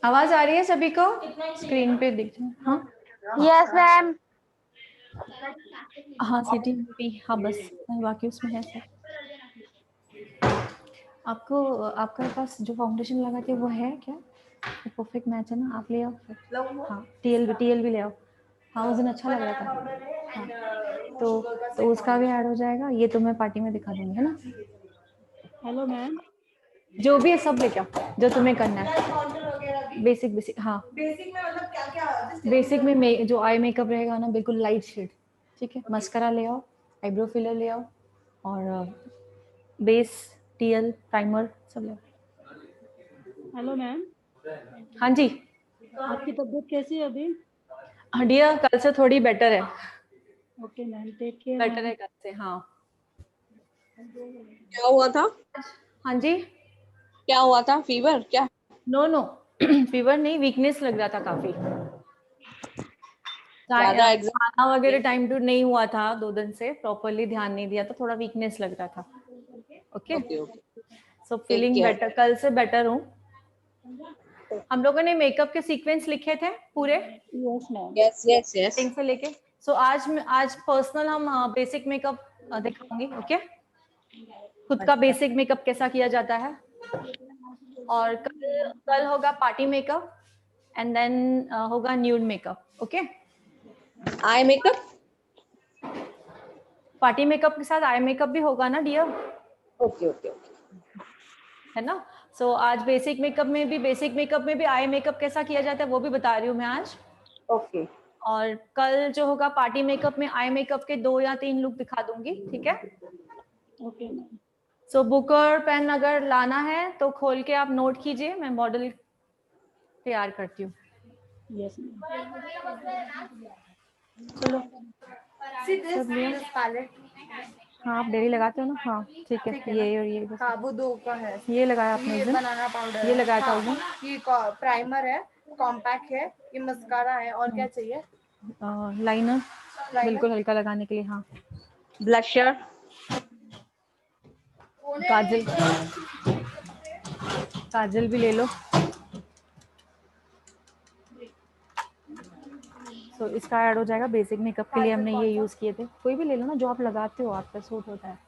आवाज आ रही है सभी को? स्क्रीन पे दिख रहा है? हाँ यस मैम। हाँ CTP हाँ बस बाकी उसमें है सब। आपको आपके पास जो फाउंडेशन लगाती है वो है क्या? परफेक्ट मैच है ना, आप ले आओ फिर। हाँ टीएल भी ले आओ। हाँ उस दिन अच्छा लग रहा था। हाँ तो उसका भी ऐड हो जाएगा। ये तो मैं पार्टी में दिखा दूंगी, है ना? Hello ma'am. जो भी है सब लेके आओ जो तुम्हें करना है। बेसिक हाँ बेसिक में मतलब क्या क्या? बेसिक में जो आई मेकअप रहेगा ना बिल्कुल लाइट शेड, ठीक है। मस्करा ले आओ, आईब्रो फिलर ले आओ और बेस, टीएल, प्राइमर सब ले आओ। Hello ma'am. हाँ जी। आपकी तबीयत कैसी है अभी? हड्डियाँ कल से थोड़ी बेटर है। Okay ma'am, take care better ma'am. है कल से। हाँ क्या हुआ था? हाँ जी। क्या हुआ था? फीवर क्या? नो फीवर नहीं, वीकनेस लग रहा था काफी। ज्यादा एग्जाम? खाना वगैरह टाइम टू नहीं हुआ था, 2 दिन से प्रॉपरली ध्यान नहीं दिया तो थोड़ा वीकनेस लग रहा था। Okay okay okay, so take feeling care. Better, कल से बेटर हूँ। हम लोगों ने मेकअप के सीक्वेंस लिखे थे पूरे yes ma'am. Yes yes yes. Starting से लेके। सो आज पर्सनल हम बेसिक मेकअप दिखाऊंगी। ओके खुद का बेसिक मेकअप कैसा किया जाता है। और कल होगा पार्टी मेकअप एंड देन होगा nude makeup. Okay eye makeup? Party makeup के साथ आई मेकअप भी होगा ना डियर, ओके ओके ओके। है ना? सो आज बेसिक मेकअप में भी आई मेकअप कैसा किया जाता है वो भी बता रही हूँ मैं आज। ओके और कल जो होगा पार्टी मेकअप में आई मेकअप के 2 या 3 लुक दिखा दूंगी, ठीक है? Okay ma'am. सो बुक और पेन अगर लाना है तो खोल के आप नोट कीजिए, मैं मॉडल तैयार करती हूँ। Yes ma'am. चलो सब लिया? हाँ आप डेली लगाते हो ना? हाँ ठीक है ये और ये बस। हाँ वो 2 का है। ये लगाया आपने ये उस दिन? बनाना पाउडर ये लगाया था उस दिन? ये प्राइमर है, कॉम्पैक्ट है, ये मस्कारा है और क्या चाहिए? लाइनर बिल्कुल हल्का लगाने के लिए। हाँ ब्लशर? काजल, काजल भी ले लो। सो इसका ऐड हो जाएगा। बेसिक मेकअप के लिए हमने ये यूज किए थे। कोई भी ले लो ना जो आप लगाते हो, आप पे सूट होता है।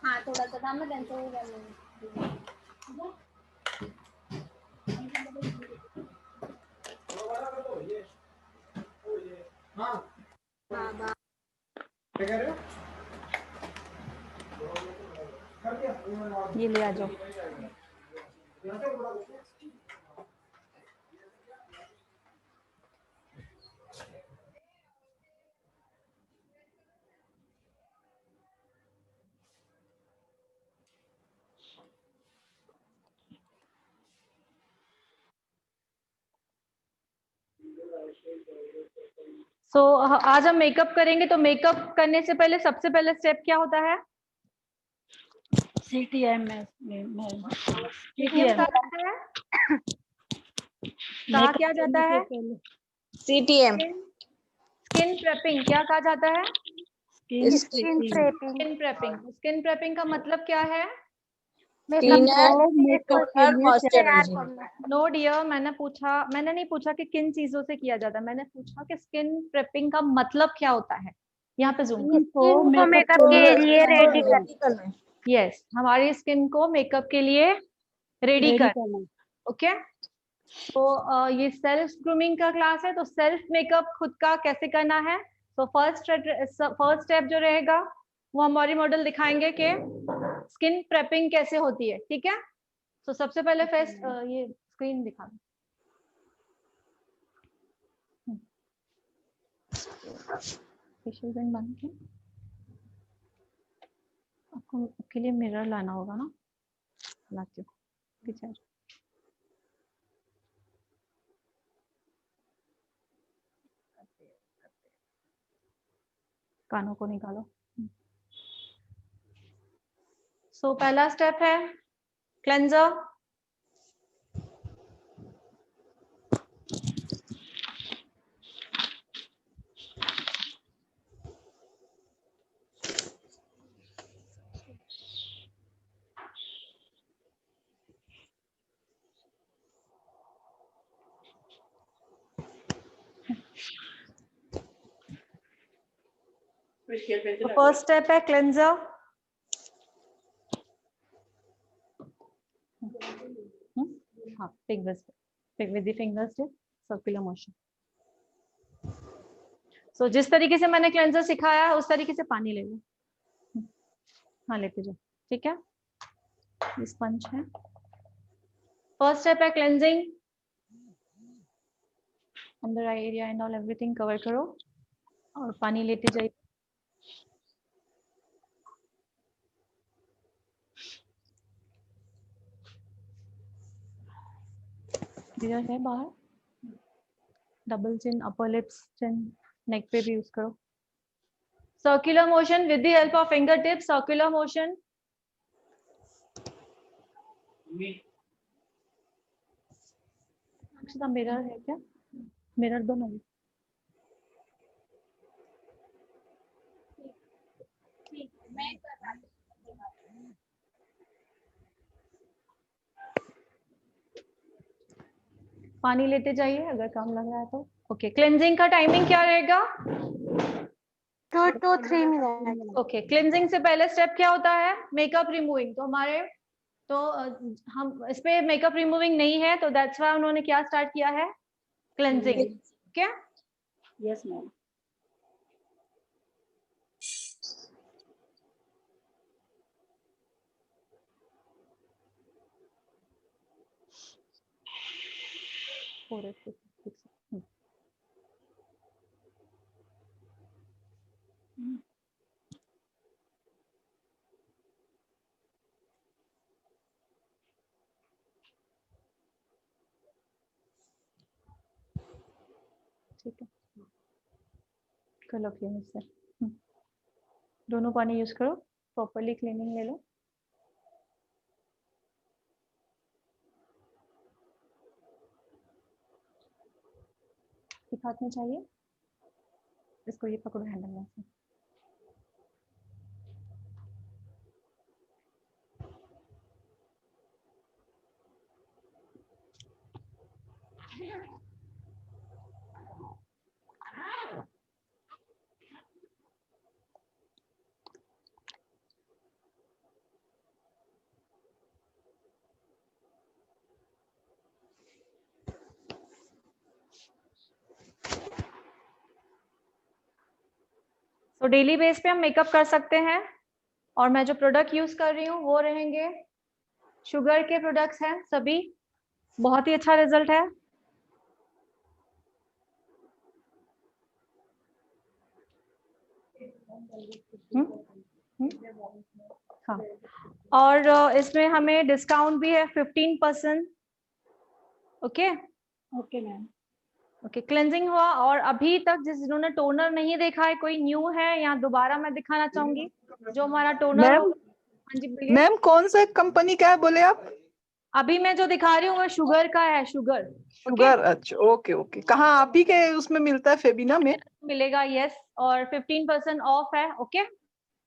हाँ थोड़ा सा काम है कैंसिल हो जाएगा। ये ले आ जाओ। सो आज हम मेकअप करेंगे तो मेकअप करने से पहले सबसे पहले स्टेप क्या होता है? CTM ma'am. सीटीएम कहा क्या जाता है? सीटीएम? स्किन प्रेपिंग क्या कहा जाता है? Skin skin prepping. Skin prepping का मतलब क्या है? मेकअप के और लिए मॉइस्चराइजिंग। नो डियर, मैंने नहीं पूछा कि किन चीजों से किया जाता है, मैंने पूछा कि स्किन प्रेपिंग का मतलब क्या होता है। यहाँ पे जूम कर। को मेकअप के लिए रेडी करना है। यस हमारी स्किन को मेकअप के लिए रेडी कर। करना। ओके तो ये सेल्फ ग्रूमिंग का क्लास है, तो सेल्फ मेकअप खुद का कैसे करना है। तो फर्स्ट स्टेप जो रहेगा वो हमारी मॉडल दिखाएंगे कि स्किन प्रेपिंग कैसे होती है, ठीक है? तो सबसे पहले फेस्ट ये स्क्रीन दिखा दो। फेशियल पेन बन के आपको के लिए मिरर लाना होगा ना, लाती हूँ पीछे। कानों को निकालो। सो पहला स्टेप है क्लेंजर। फर्स्ट स्टेप है क्लेंजर। हाँ, fingers with the fingers circular motion. So जिस तरीके से मैंने क्लेंजर सिखाया है उस तरीके से पानी ले लो। हाँ, लेते जाओ, ठीक है। स्पंज है। फर्स्ट स्टेप है cleansing, under eye area and all everything cover करो और पानी लेते जाइए। मिरर है बाहर, डबल चिन, अपर लिप्स, चिन, नेक पे भी यूज करो। Circular motion with the help of finger tip, circular motion. Mirror है क्या? मिरर दो ना। पानी लेते जाइए अगर कम लग रहा है तो। ओके, क्लेंजिंग का टाइमिंग क्या रहेगा? 2 to 3 minutes. ओके, क्लेंजिंग से पहले स्टेप क्या होता है? Makeup removing. तो हमारे हम इस पे मेकअप रिमूविंग नहीं है, तो दैट्स व्हाई उन्होंने क्या स्टार्ट किया है? क्लेंजिंग। क्या? Yes ma'am. ठीक है, कर लो क्लीन इससे। दोनों पानी यूज करो, प्रॉपरली क्लीनिंग ले लो। एक हाथ में चाहिए, इसको ये पकड़ो हैंडल में से। तो डेली बेस पे हम मेकअप कर सकते हैं, और मैं जो प्रोडक्ट यूज कर रही हूँ वो रहेंगे शुगर के प्रोडक्ट्स हैं सभी। बहुत ही अच्छा रिजल्ट है। हाँ, और इसमें हमें डिस्काउंट भी है 15%। Okay okay ma'am. Okay, cleansing हुआ। और अभी तक जिन्होंने टोनर नहीं देखा है, कोई न्यू है या दोबारा मैं दिखाना चाहूंगी जो हमारा टोनर मैम, होगा। हाँ जी बोलिए। मैम कौन सा कंपनी का है बोले आप? अभी मैं जो दिखा रही हूँ वो शुगर का है, शुगर। शुगर, अच्छा, ओके ओके। कहाँ आप ही के उसमें मिलता है, फेबिना में? मिलेगा, यस। और 15% ऑफ है। Okay,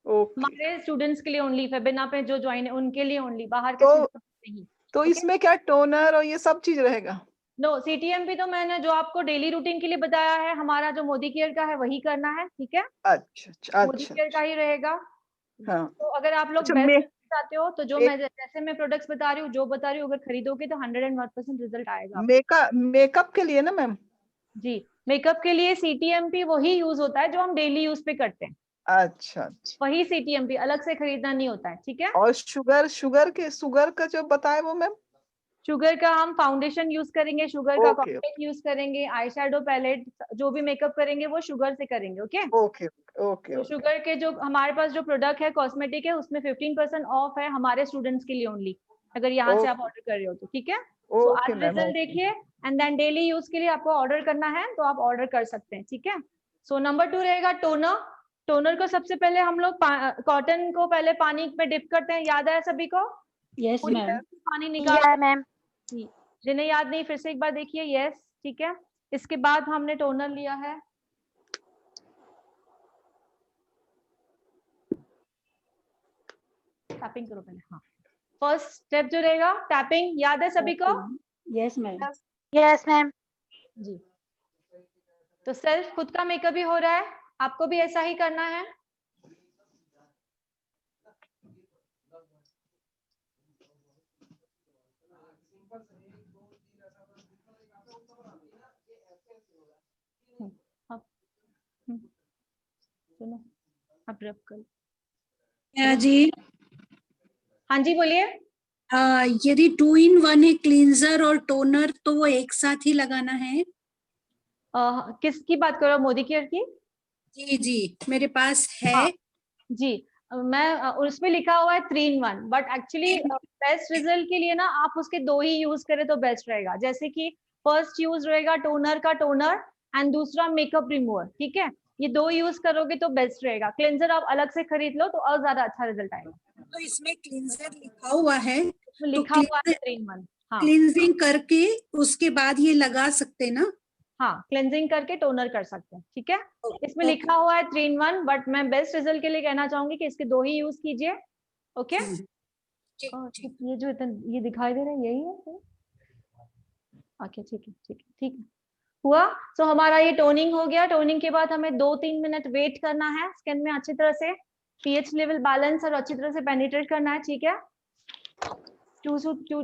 okay. हमारे स्टूडेंट्स के लिए ओनली, फेबिना पे जो ज्वाइन है उनके लिए ओनली, बाहर के तो students नहीं। तो इसमें क्या टोनर और ये सब चीज रहेगा? नो, सीटीएमपी तो मैंने जो आपको डेली रूटीन के लिए बताया है, हमारा जो मोदी केयर का है वही करना है, ठीक है। अच्छा अच्छा मोदी अच्छा केयर का ही रहेगा। हाँ। तो अगर आप लोग अच्छा, बेस्ट मैं चाहते हो तो जो एक मैं जैसे मैं प्रोडक्ट्स बता रही हूँ, जो बता रही हूँ, अगर खरीदोगे तो 101% रिजल्ट आएगा आपको। मेकअप के लिए ना मैम? जी, मेकअप के लिए सीटीएमपी वही यूज होता है जो हम डेली यूज पे करते हैं, अच्छा अच्छा। वही सीटीएमपी, अलग से खरीदना नहीं होता है, ठीक है। और शुगर का जो बताए वो मैम? शुगर का हम फाउंडेशन यूज करेंगे, शुगर का ओके कॉम्पैक्ट यूज करेंगे, आई शेडो पैलेट, जो भी मेकअप करेंगे वो शुगर से करेंगे। ओके, ओके ओके तो ओके। शुगर के जो हमारे पास जो प्रोडक्ट है कॉस्मेटिक है उसमें 15% ऑफ है हमारे स्टूडेंट्स के लिए ओनली, अगर यहाँ से आप ऑर्डर कर रहे हो तो, ठीक है। सो ओके आज मैम, रिजल्ट ओके। देखिए, एंड देन डेली यूज के लिए आपको ऑर्डर करना है तो आप ऑर्डर कर सकते हैं, ठीक है। सो नंबर 2 रहेगा टोनर। टोनर को सबसे पहले हम लोग कॉटन को पहले पानी में डिप करते हैं, याद है सभी को? यस पूरी मैम। पानी निकाल। Yeah, ma'am. जिन्हें याद नहीं फिर से एक बार देखिए, यस, ठीक है। इसके बाद हमने टोनर लिया है, टैपिंग करो पहले। हाँ, फर्स्ट स्टेप जो रहेगा टैपिंग, याद है सभी को? Yes ma'am. Yes, ma'am. जी, तो सेल्फ खुद का मेकअप भी हो रहा है, आपको भी ऐसा ही करना है। सुनो आप रब कर। नेहा जी, हाँ जी बोलिए। यदि 2 in 1 है क्लींजर और टोनर, तो वो एक साथ ही लगाना है? किसकी बात कर रहे हो, मोदी केयर की? जी जी, मेरे पास है। हाँ। जी मैं उसमें लिखा हुआ है 3 in 1, but actually best result के लिए ना आप उसके 2 ही यूज करें तो बेस्ट रहेगा। जैसे कि फर्स्ट यूज रहेगा टोनर का टोनर एंड दूसरा मेकअप रिमूवर, ठीक है? ये 2 यूज करोगे तो बेस्ट रहेगा। क्लेंजर आप अलग से खरीद लो तो और ज्यादा अच्छा रिजल्ट आएगा। तो इसमें क्लींजर लिखा हुआ है, इसमें तो लिखा हुआ है 3 in 1। हाँ क्लींजिंग करके उसके बाद ये लगा सकते ना? हाँ, क्लेंजिंग करके टोनर कर सकते हैं, ठीक है? इसमें ओके। लिखा हुआ है 3 in 1, बट मैं बेस्ट रिजल्ट के लिए कहना चाहूंगी कि इसके 2 ही यूज कीजिए। ओके। ठीक ठीक। ये जो इतना ये दिखाई दे रहा है यही है। ओके ठीक है ठीक है ठीक है, हुआ। सो हमारा ये टोनिंग हो गया। टोनिंग के बाद हमें 2-3 मिनट वेट करना है स्किन में अच्छी तरह से पीएच लेवल बैलेंस और अच्छी तरह से पेनिट्रेट करना है, ठीक है?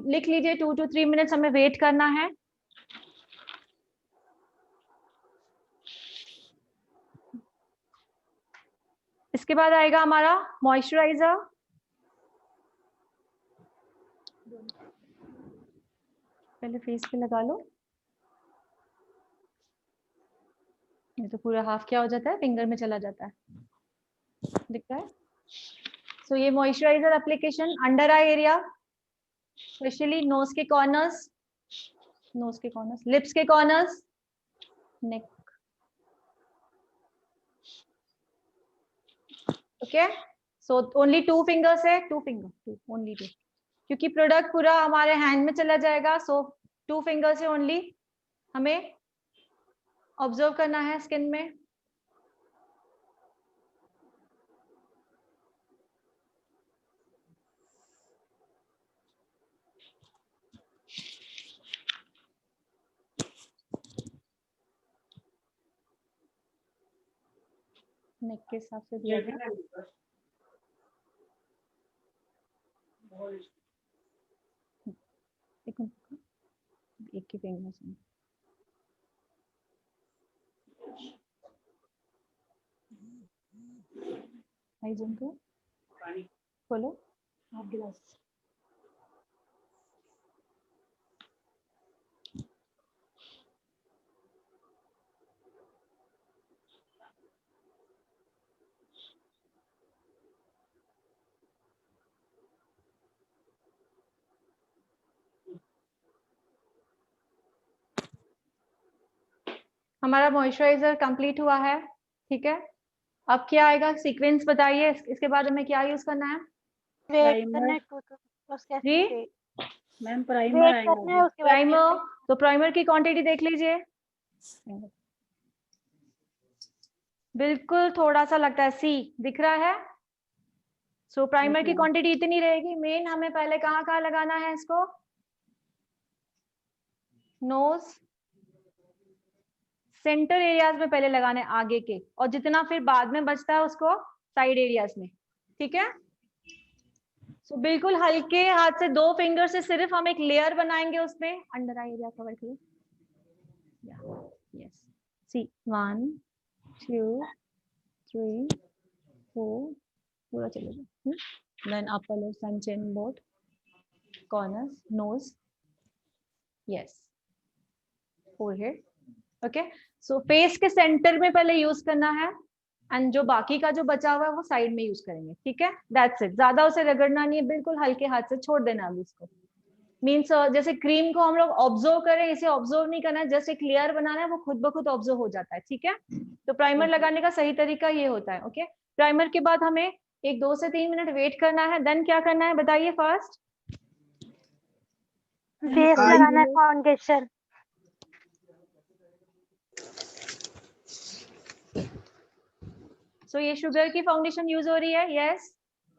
लिख लीजिए 2 to 3 मिनट्स हमें वेट करना है। इसके बाद आएगा हमारा मॉइस्चराइजर। पहले फेस पे लगा लो। ये तो पूरा हाफ क्या हो जाता है, फिंगर में चला जाता है, दिख रहा है? सो ये moisturiser application under eye area, specially nose के कॉर्नर्स, लिप्स के corners, neck. Okay, so only 2 fingers है, 2 फिंगर, ओनली 2, क्योंकि प्रोडक्ट पूरा हमारे हैंड में चला जाएगा। सो 2 फिंगर से ओनली हमें ऑब्जर्व करना है स्किन में। नेक के हिसाब से दिया गया। एक ही फिंगर से आई जूम को खोलो हाफ गिलास। हमारा मॉइस्चराइजर कंप्लीट हुआ है, ठीक है? अब क्या आएगा सीक्वेंस बताइए, इसके बाद हमें क्या यूज करना है? Wet primer. करना है उसके जी मैम प्राइमर वेट आएगा करना है अभी। उसके बाद प्राइमर, तो प्राइमर की क्वांटिटी देख लीजिए। बिल्कुल थोड़ा सा लगता है, सी दिख रहा है। सो प्राइमर की ma'am. क्वांटिटी इतनी रहेगी। मेन हमें पहले कहाँ कहाँ लगाना है इसको? नोज, सेंटर एरियाज में पहले लगाने आगे के, और जितना फिर बाद में बचता है उसको साइड एरियाज में, ठीक है? सो बिल्कुल हल्के हाथ से 2 फिंगर से सिर्फ हम एक लेयर बनाएंगे उसमें। अंडर आई एरिया कवर करो। यस, सी 1 2 3 4 पूरा चलेगा। Then upper lips and chin both corners, nose, yes, forehead. Okay, so face के सेंटर में पहले यूज करना है एंड जो बाकी का जो बचा हुआ है वो साइड में यूज करेंगे, ठीक है? दैट्स इट, ज्यादा उसे रगड़ना नहीं है, बिल्कुल हल्के हाथ से छोड़ देना है उसको। मीन्स जैसे क्रीम को हम लोग ऑब्जर्व करें, इसे ऑब्जर्व नहीं करना है, जैसे एक लेयर बनाना है, वो खुद ब खुद ऑब्जर्व हो जाता है, ठीक है? तो प्राइमर लगाने का सही तरीका ये होता है। ओके, प्राइमर के बाद हमें एक 2 से 3 मिनट वेट करना है। देन क्या करना है बताइए? फर्स्ट फेस लगाना है फाउंडेशन। सो ये शुगर की फाउंडेशन यूज हो रही है, यस,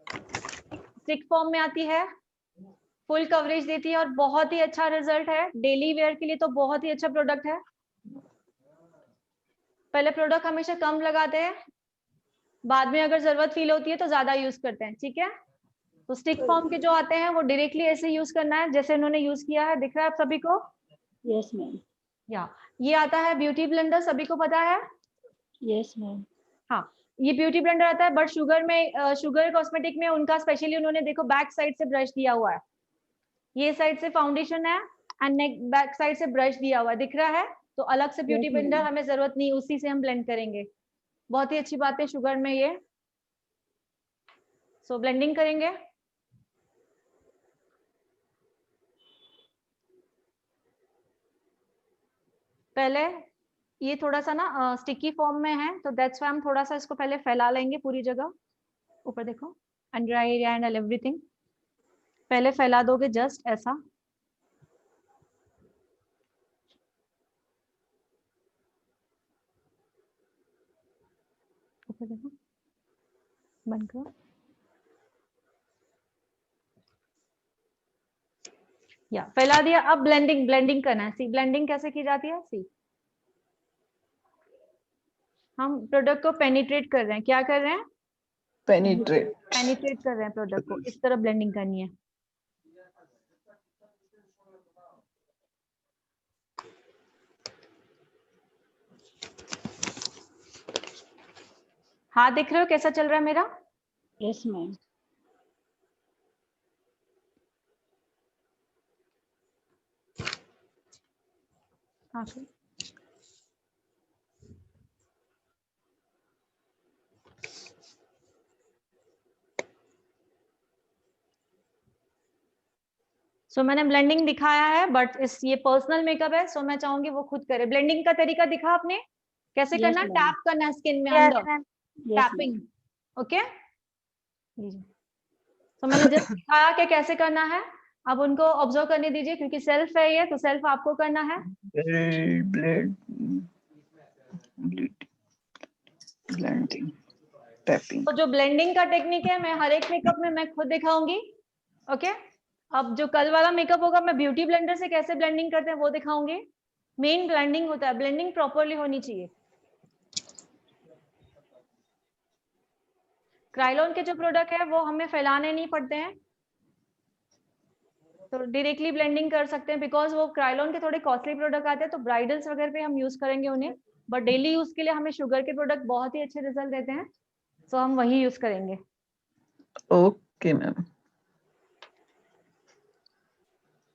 स्टिक फॉर्म में आती है, फुल कवरेज देती है और बहुत ही अच्छा रिजल्ट है। डेली वेयर के लिए तो बहुत ही अच्छा प्रोडक्ट है। पहले प्रोडक्ट हमेशा कम लगाते हैं, बाद में अगर जरूरत फील होती है तो ज्यादा यूज करते हैं, ठीक है? तो स्टिक फॉर्म के जो आते हैं वो डायरेक्टली ऐसे यूज करना है जैसे उन्होंने यूज किया है, दिख रहा है आप सभी को? Yes ma'am. या ये आता है ब्यूटी ब्लेंडर, सभी को पता है? Yes ma'am. हाँ, ये ब्यूटी ब्लेंडर आता है, बट शुगर में शुगर कॉस्मेटिक में उनका स्पेशली उन्होंने देखो बैक साइड से ब्रश दिया हुआ है, ये साइड से फाउंडेशन है एंड नेक बैक साइड से ब्रश दिया हुआ है, दिख रहा है? तो अलग से ब्यूटी Yes, ब्लेंडर ma'am. हमें जरूरत नहीं, उसी से हम ब्लेंड करेंगे। बहुत ही अच्छी बात है शुगर में ये। सो ब्लेंडिंग करेंगे। पहले ये थोड़ा सा ना स्टिकी फॉर्म में है, तो दैट्स व्हाई हम थोड़ा सा इसको पहले फैला लेंगे पूरी जगह। ऊपर देखो, under eye area and everything पहले फैला दोगे जस्ट ऐसा। ऊपर देखो, बंद करो। या फैला दिया। अब ब्लेंडिंग ब्लेंडिंग करना है। सी ब्लेंडिंग कैसे की जाती है? सी हम प्रोडक्ट को पेनिट्रेट कर रहे हैं। क्या कर रहे हैं? पेनिट्रेट। पेनिट्रेट कर रहे हैं प्रोडक्ट को, इस तरह ब्लेंडिंग करनी है। हाथ देख रहे हो कैसा चल रहा है मेरा? Yes, ma'am. हाँ सो मैंने ब्लेंडिंग दिखाया है, बट इस ये पर्सनल मेकअप है, सो मैं चाहूंगी वो खुद करे। ब्लेंडिंग का तरीका दिखा आपने कैसे Yes, करना? ma'am. टैप करना है स्किन में Yes, अंदर, ma'am. Yes, ma'am. Tapping. Okay, तो मैंने जस्ट दिखाया कि कैसे करना है। अब उनको ऑब्जर्व करने दीजिए, क्योंकि सेल्फ है ये, तो सेल्फ आपको करना है। Blending, tapping. तो जो ब्लेंडिंग का टेक्निक है, मैं हर एक मेकअप में मैं खुद दिखाऊंगी। ओके, अब जो कल वाला मेकअप होगा, मैं ब्यूटी ब्लेंडर से कैसे ब्लेंडिंग करते हैं वो दिखाऊंगी। मेन ब्लेंडिंग होता है, ब्लेंडिंग प्रॉपरली होनी चाहिए। क्राइलॉन के जो प्रोडक्ट है वो हमें फैलाने नहीं पड़ते हैं, तो डायरेक्टली ब्लेंडिंग कर सकते हैं, बिकॉज वो क्राइलॉन के थोड़े कॉस्टली प्रोडक्ट आते हैं, तो ब्राइडल्स वगैरह पे हम यूज करेंगे उन्हें, बट डेली यूज के लिए हमें शुगर के प्रोडक्ट बहुत ही अच्छे रिजल्ट देते हैं, तो हम वही यूज करेंगे। Okay ma'am.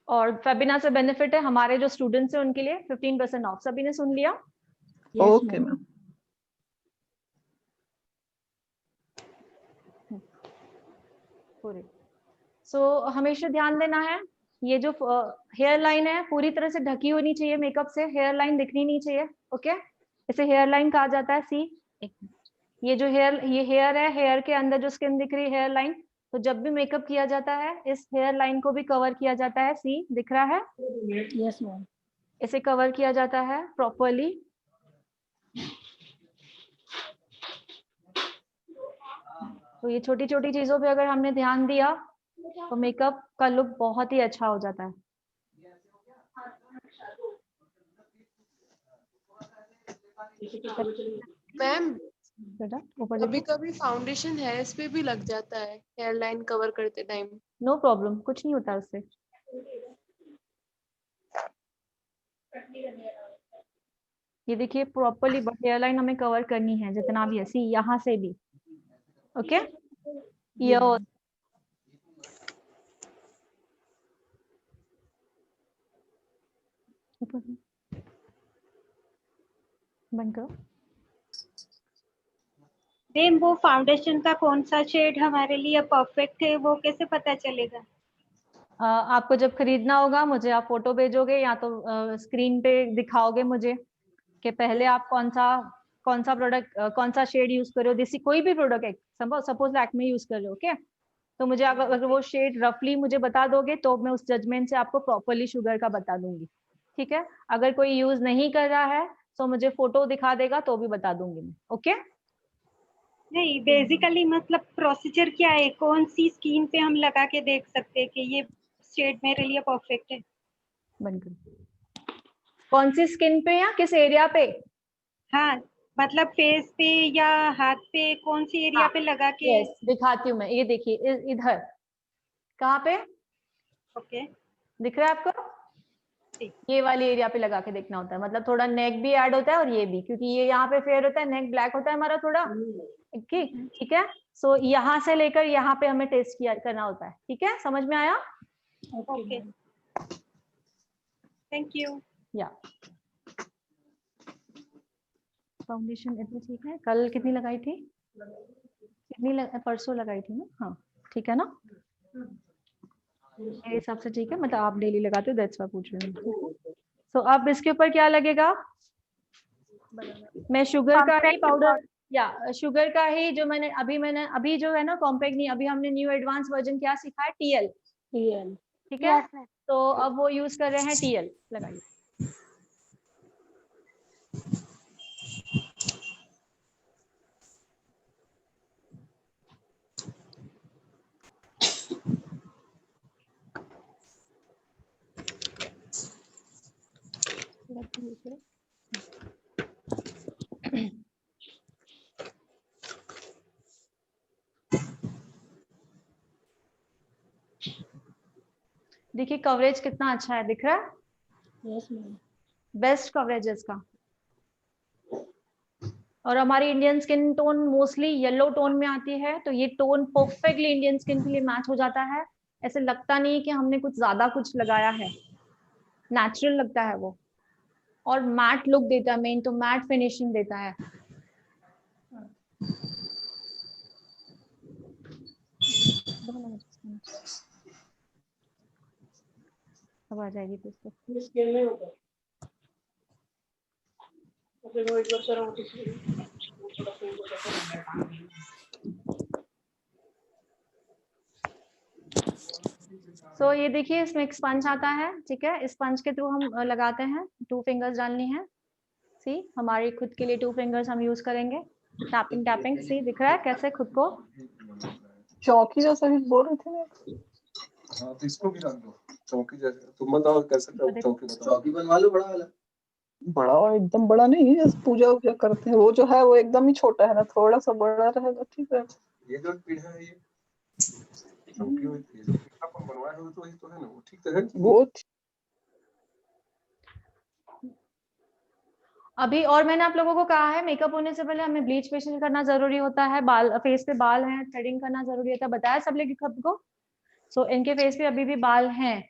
और फेबिना से बेनिफिट है हमारे जो स्टूडेंट्स हैं उनके लिए 15% ऑफ। सभी ने सुन लिया? Yes, okay ma'am. मैम। पूरी सो हमेशा ध्यान देना है, ये जो हेयर लाइन है पूरी तरह से ढकी होनी चाहिए मेकअप से, हेयर लाइन दिखनी नहीं चाहिए। ओके, इसे हेयर लाइन कहा जाता है। सी ये जो हेयर है, हेयर के अंदर जो स्किन दिख रही है हेयर लाइन, तो जब भी मेकअप किया जाता है इस हेयर लाइन को भी कवर किया जाता है। सी दिख रहा है? Yes, ma'am. इसे कवर किया जाता है प्रॉपरली। तो ये छोटी छोटी चीजों पे अगर हमने ध्यान दिया तो मेकअप का लुक बहुत ही अच्छा हो जाता है। मैम बेटा ऊपर कभी देखो, कभी फाउंडेशन हेयर्स पे भी लग जाता है हेयर लाइन कवर करते टाइम। नो प्रॉब्लम, कुछ नहीं होता उससे। ये देखिए प्रॉपरली हेयर लाइन हमें कवर करनी है जितना भी है। सी यहाँ से भी। ओके, ये बंद करो। मैम वो फाउंडेशन का कौन सा शेड हमारे लिए परफेक्ट है वो कैसे पता चलेगा? आपको जब खरीदना होगा मुझे आप फोटो भेजोगे, या तो स्क्रीन पे दिखाओगे मुझे कि पहले आप कौन सा प्रोडक्ट कौन सा शेड यूज कर रहे हो। जैसे कोई भी प्रोडक्ट है, सपोज लैक्मे यूज कर रहे हो, ओके, तो मुझे अगर वो शेड रफली मुझे बता दोगे तो मैं उस जजमेंट से आपको प्रॉपरली शुगर का बता दूंगी। ठीक है, अगर कोई यूज नहीं कर रहा है तो मुझे फोटो दिखा देगा तो भी बता दूंगी मैं। ओके, नहीं बेसिकली मतलब प्रोसीजर क्या है, कौन सी स्किन पे हम लगा के देख सकते हैं कि ये शेड मेरे लिए परफेक्ट है? बंद करो। कौन सी स्किन पे या किस एरिया पे? हाँ मतलब फेस पे या हाथ पे, कौन सी एरिया हाँ, पे लगा के? यस दिखाती हूँ मैं। ये देखिए इधर, कहाँ पे ओके, दिख रहा है आपको? ये वाली एरिया पे लगा के देखना होता है, मतलब थोड़ा नेक भी ऐड होता है और ये भी, क्योंकि ये यहाँ पे फेयर होता है, नेक ब्लैक होता है हमारा थोड़ा, ठीक है। सो यहाँ से लेकर यहाँ पे हमें टेस्ट किया करना होता है, ठीक है, समझ में आया? Okay, thank you. या फाउंडेशन इतनी ठीक है। कल कितनी लगाई थी? परसों लगाई थी ना? हाँ ठीक है ना, मेरे हिसाब से ठीक है, मतलब आप डेली लगाते हो, दैट्स व्हाई पूछ रही हूँ। सो अब इसके ऊपर क्या लगेगा? मैं शुगर का ही पाउडर, या शुगर का ही जो मैंने अभी जो है ना कॉम्पैक्ट नहीं, अभी हमने न्यू एडवांस वर्जन क्या सीखा है? TL, TL. ठीक है। तो अब वो यूज कर रहे हैं टीएल, लगाइए। देखिए कवरेज कितना अच्छा है, दिख रहा है? Yes, ma'am. बेस्ट कवरेज है इसका। और हमारी Indian skin tone mostly yellow tone में आती है, तो ये टोन परफेक्टली इंडियन स्किन के लिए मैच हो जाता है। ऐसे लगता नहीं कि हमने कुछ ज्यादा कुछ लगाया है, नेचुरल लगता है वो, और मैट लुक देता है, मेन तो मैट फिनिशिंग देता है। अब आ जाएगी तो इसको। सो ये देखिए इसमें एक स्पंज आता है, ठीक है, स्पंज के थ्रू हम लगाते हैं, 2 फिंगर्स डालनी है। सी हमारी खुद के लिए 2 फिंगर्स हम यूज करेंगे, टैपिंग टैपिंग। सी दिख रहा है कैसे खुद को? चौकी जैसा ही बोल रहे थे ना। हाँ तो इसको भी रख दो चौकी जैसे। तुम बताओ कैसे चौकी बताओ। चौकी बनवा लो बड़ा वाला। बड़ा और एकदम बड़ा नहीं, जैसे पूजा वूजा करते हैं वो जो है वो एकदम ही छोटा है ना, थोड़ा सा बड़ा रहेगा ठीक है। ये जो पीढ़ा है ये चौकी होती है, अपन बनवाए हो तो वही तो है ना, वो ठीक तो है वो अभी और मैंने आप लोगों को कहा है मेकअप होने से पहले हमें ब्लीच फेशियल करना जरूरी होता है, बाल फेस पे बाल हैं, थ्रेडिंग करना जरूरी होता है, बताया सब लोग खुद को। सो इनके फेस पे अभी भी बाल हैं,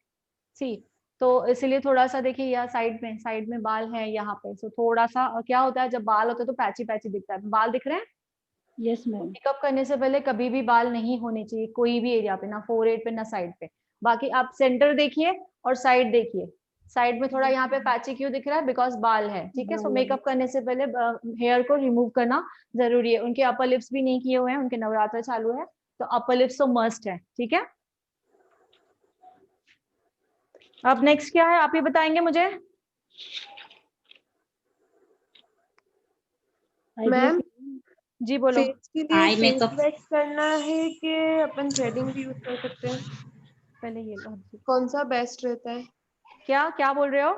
सी, तो इसीलिए थोड़ा सा देखिए यहाँ साइड में बाल हैं यहाँ पे। सो थोड़ा सा क्या होता है जब बाल होते हैं तो पैची पैची दिखता है। बाल दिख रहे हैं? Yes, ma'am. मेकअप करने से पहले कभी भी बाल नहीं होने चाहिए कोई भी एरिया पे, ना फोरहेड पे ना साइड पे। बाकी आप सेंटर देखिए और साइड देखिए, साइड में थोड़ा यहाँ पे पैची क्यों दिख रहा है? बिकॉज बाल है, ठीक है। सो मेकअप करने से पहले हेयर को रिमूव करना जरूरी है। उनके अपर लिप्स भी नहीं किए हुए हैं, उनके नवरात्र चालू है, तो अपर लिप्स तो मस्ट है, ठीक है। अब नेक्स्ट क्या है आप ही बताएंगे मुझे? मैम जी बोलो। फेस के लिए फेस वैक्स करना है कि अपन थ्रेडिंग भी यूज कर सकते हैं? पहले ये लो, कौन सा बेस्ट रहता है? क्या क्या बोल रहे हो?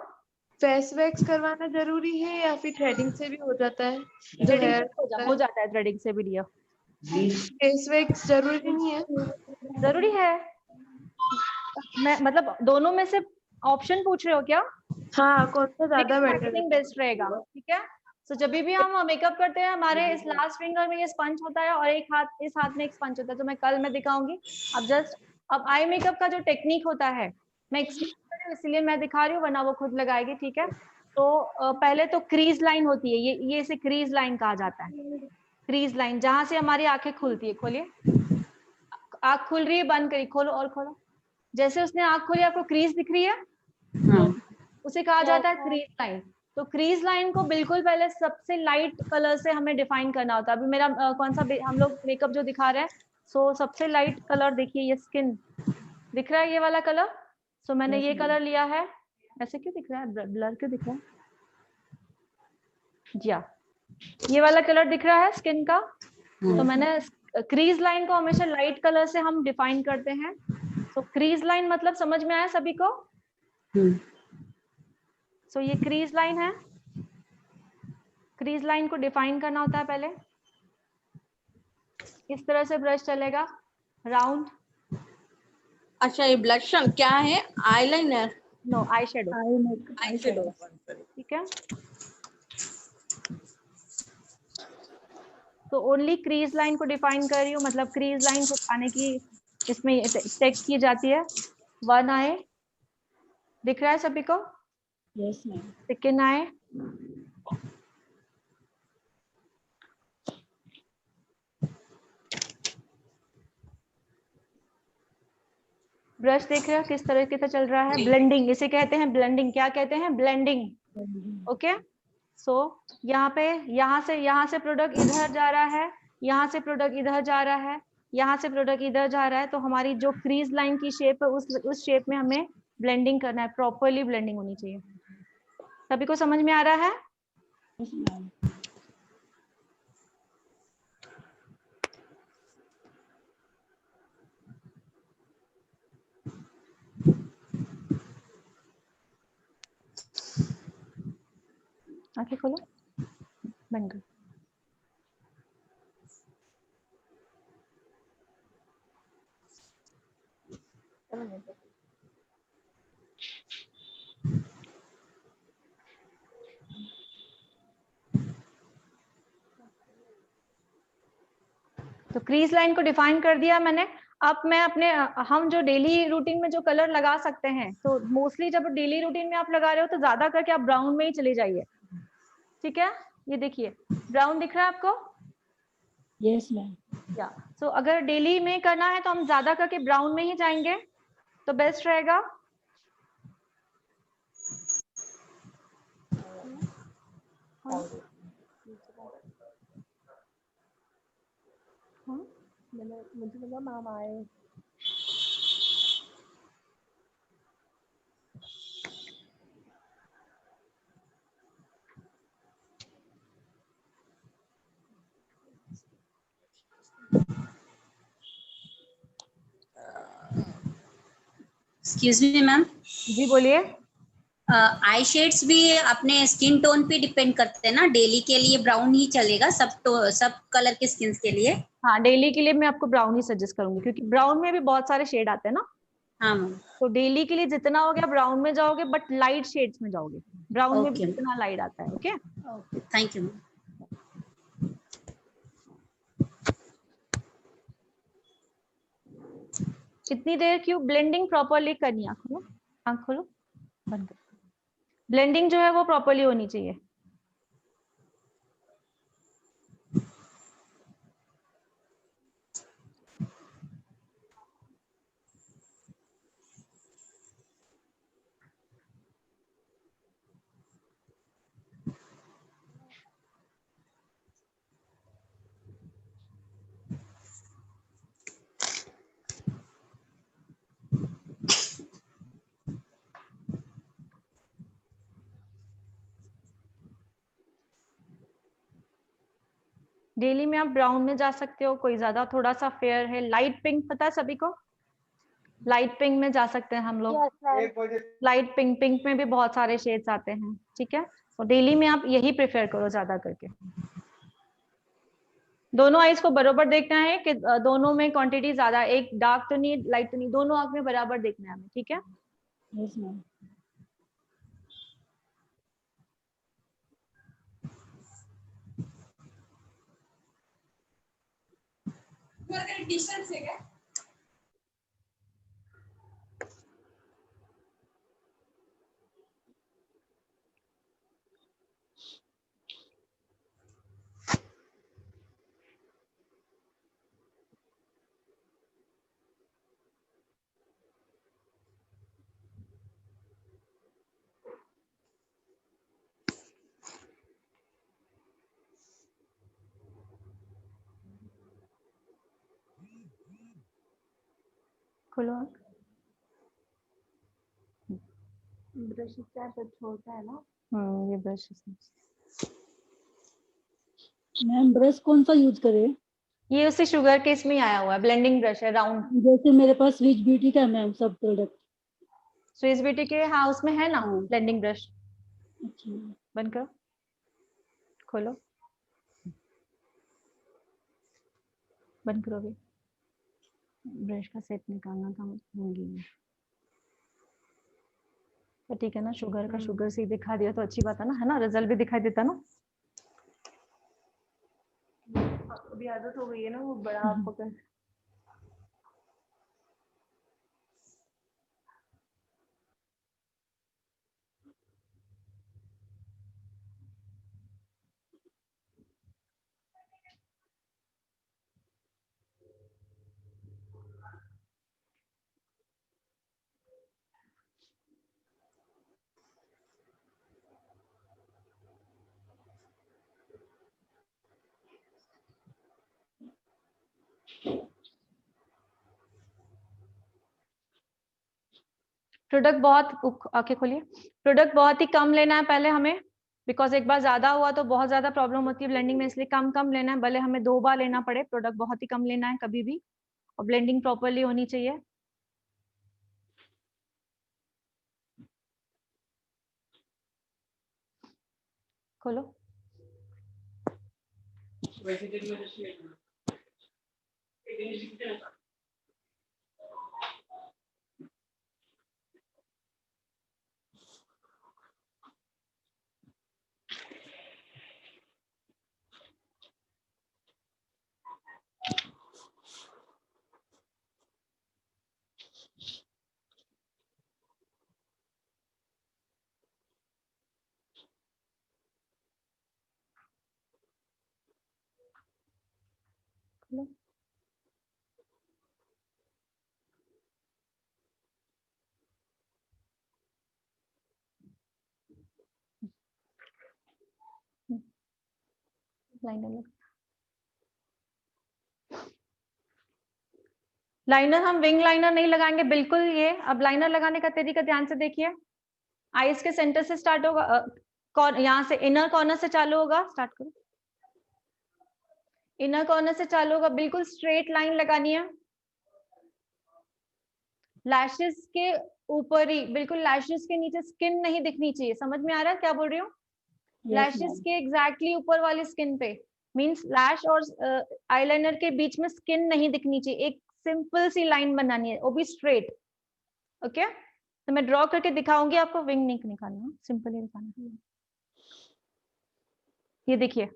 फेस वैक्स करवाना जरूरी है या फिर थ्रेडिंग से भी हो जाता है? जो थ्रेडिंग हेयर हो जाता है, थ्रेडिंग से भी लिया। फेस वैक्स जरूरी नहीं है? जरूरी है, मैं मतलब दोनों में से ऑप्शन पूछ रहे हो क्या? हाँ, कौन सा ज्यादा बेटर है? बेस्ट रहेगा, ठीक है। तो जब भी हम मेकअप करते हैं हमारे इस लास्ट फिंगर में ये स्पंज होता है और एक हाथ, इस हाथ में एक स्पंज होता है, तो मैं कल मैं दिखाऊंगी। अब आई मेकअप का जो टेक्निक होता है मैं एक्सप्लेन कर रही हूँ इसलिए मैं दिखा रही हूँ, वरना वो खुद लगाएगी, ठीक है। तो पहले तो क्रीज लाइन होती है, ये इसे क्रीज लाइन कहा जाता है। क्रीज लाइन जहां से हमारी आंखें खुलती है, खोलिए, आंख खुल रही है, बंद करिए, खोलो और खोलो। जैसे उसने आंख खोली आपको क्रीज दिख रही है, उसे कहा जाता है क्रीज लाइन। तो क्रीज लाइन को बिल्कुल पहले सबसे लाइट कलर से हमें डिफाइन करना होता है। अभी मेरा कौन सा हम लोग मेकअप जो दिखा रहे हैं, सो सबसे लाइट कलर देखिए, ये स्किन दिख रहा है, ये वाला कलर। सो मैंने ये कलर लिया है। ऐसे क्यों दिख रहा है, ब्लर क्यों दिख रहा है? जी हाँ, ये वाला कलर दिख रहा है स्किन का। तो मैंने क्रीज लाइन को हमेशा लाइट कलर से हम डिफाइन करते हैं। सो क्रीज लाइन मतलब समझ में आया सभी को? सो ये क्रीज लाइन है, क्रीज लाइन को डिफाइन करना होता है पहले। इस तरह से ब्रश चलेगा राउंड। अच्छा ये ब्लशन क्या है? Eyeliner? No, eye shadow. Eye shadow, ठीक है। तो ओनली क्रीज लाइन को डिफाइन कर रही हूँ, मतलब क्रीज लाइन को आने की इसमें टेक की जाती है। वन आई दिख रहा है सभी को? Yes, ma'am. Second I, brush देख रहे हो किस तरीके से चल रहा है? ब्लेंडिंग, इसे कहते हैं ब्लेंडिंग। क्या कहते हैं? ब्लेंडिंग। ओके, सो यहाँ पे यहाँ से प्रोडक्ट इधर जा रहा है, यहाँ से प्रोडक्ट इधर जा रहा है, यहाँ से प्रोडक्ट इधर जा रहा है, तो हमारी जो क्रीज लाइन की शेप है उस शेप में हमें ब्लेंडिंग करना है, प्रॉपरली ब्लेंडिंग होनी चाहिए। सभी को समझ में आ रहा है? Yes, ma'am. आंखें खोलो, बंद करो। तो क्रीज लाइन को डिफाइन कर दिया मैंने। अब मैं अपने हम जो डेली रूटीन में जो कलर लगा सकते हैं, तो मोस्टली जब डेली रूटीन में आप लगा रहे हो तो ज्यादा करके आप ब्राउन में ही चले जाइए, ठीक है? ये देखिए ब्राउन दिख रहा है आपको? Yes, ma'am. या सो अगर डेली में करना है तो हम ज्यादा करके ब्राउन में ही जाएंगे तो बेस्ट रहेगा। मुझे लगा मैम आए। एक्सक्यूज मी मैम, जी बोलिए। आई शेड्स भी अपने स्किन टोन पे डिपेंड करते हैं ना? डेली के लिए ब्राउन ही चलेगा सब कलर के स्किन के लिए? हाँ, डेली के लिए मैं आपको ब्राउन ही सजेस्ट करूंगी, क्योंकि ब्राउन में भी बहुत सारे शेड आते हैं ना। हाँ मैम। तो डेली के लिए जितना हो गया ब्राउन में जाओगे, बट लाइट शेड्स में जाओगे। ब्राउन में भी Okay. जितना लाइट आता है। Okay, okay, thank you. कितनी देर क्यों ब्लेंडिंग प्रॉपरली करनी है? आंख खोलो, बंद करो। ब्लेंडिंग जो है वो प्रॉपरली होनी चाहिए। डेली में आप ब्राउन में जा सकते हो, कोई ज्यादा थोड़ा सा फेयर है, लाइट पिंक पता है सभी को? लाइट पिंक में जा सकते हैं हम लोग। लाइट पिंक, पिंक में भी बहुत सारे शेड्स आते हैं, ठीक है? तो डेली में आप यही प्रेफर करो ज्यादा करके। दोनों आईज को बराबर देखना है कि दोनों में क्वांटिटी ज्यादा, एक डार्क तो नहीं लाइट तो नहीं, दोनों आंख में बराबर देखना है हमें, ठीक है? Yes, ma'am. डिस्टेंस है क्या? खोलो आंख। ब्रश क्या छोटा है ना? ये ब्रश मैम ब्रश कौन सा यूज करे? ये उसी शुगर केस में ही आया हुआ है, ब्लेंडिंग ब्रश है राउंड। जैसे मेरे पास स्विच ब्यूटी का मैम सब प्रोडक्ट। स्विस ब्यूटी के, हाँ उसमें है ना हाँ। Blending brush. अच्छा। बंद करो, खोलो, बंद करो। भी ब्रश का सेट निकालना था मुझे, तो ठीक है ना? शुगर का शुगर से ही दिखा दिया तो अच्छी बात है ना, है ना? रिजल्ट भी दिखाई देता ना। अभी आदत हो गई है ना वो बड़ा पकड़। प्रोडक्ट बहुत, आंखें खोलिए, प्रोडक्ट बहुत ही कम लेना है पहले हमें, बिकॉज एक बार ज्यादा हुआ तो बहुत ज्यादा प्रॉब्लम होती है ब्लेंडिंग में, इसलिए कम कम लेना है, भले हमें 2 बार लेना पड़े, प्रोडक्ट बहुत ही कम लेना है कभी भी, और ब्लेंडिंग प्रॉपरली होनी चाहिए। खोलो। खोलो। लाइनर लाइनर हम विंग लाइनर नहीं लगाएंगे बिल्कुल। ये अब लाइनर लगाने का तरीका ध्यान से देखिए, आईज के सेंटर से स्टार्ट होगा, यहाँ से इनर कॉर्नर से चालू होगा, स्टार्ट करो, इनर कॉर्नर से चालू होगा, बिल्कुल स्ट्रेट लाइन लगानी है, लैशेस के ऊपर ही, बिल्कुल लैशेस के नीचे स्किन नहीं दिखनी चाहिए, समझ में आ रहा है क्या बोल रही हूँ? लैशेस के एग्जैक्टली ऊपर वाली स्किन पे, मींस लैश और आईलाइनर के बीच में स्किन नहीं दिखनी चाहिए, एक सिंपल सी लाइन बनानी है, वो भी स्ट्रेट। ओके, तो मैं ड्रॉ करके दिखाऊंगी आपको, विंग नहीं निकालना, सिंपल ही दिखाना। ये देखिए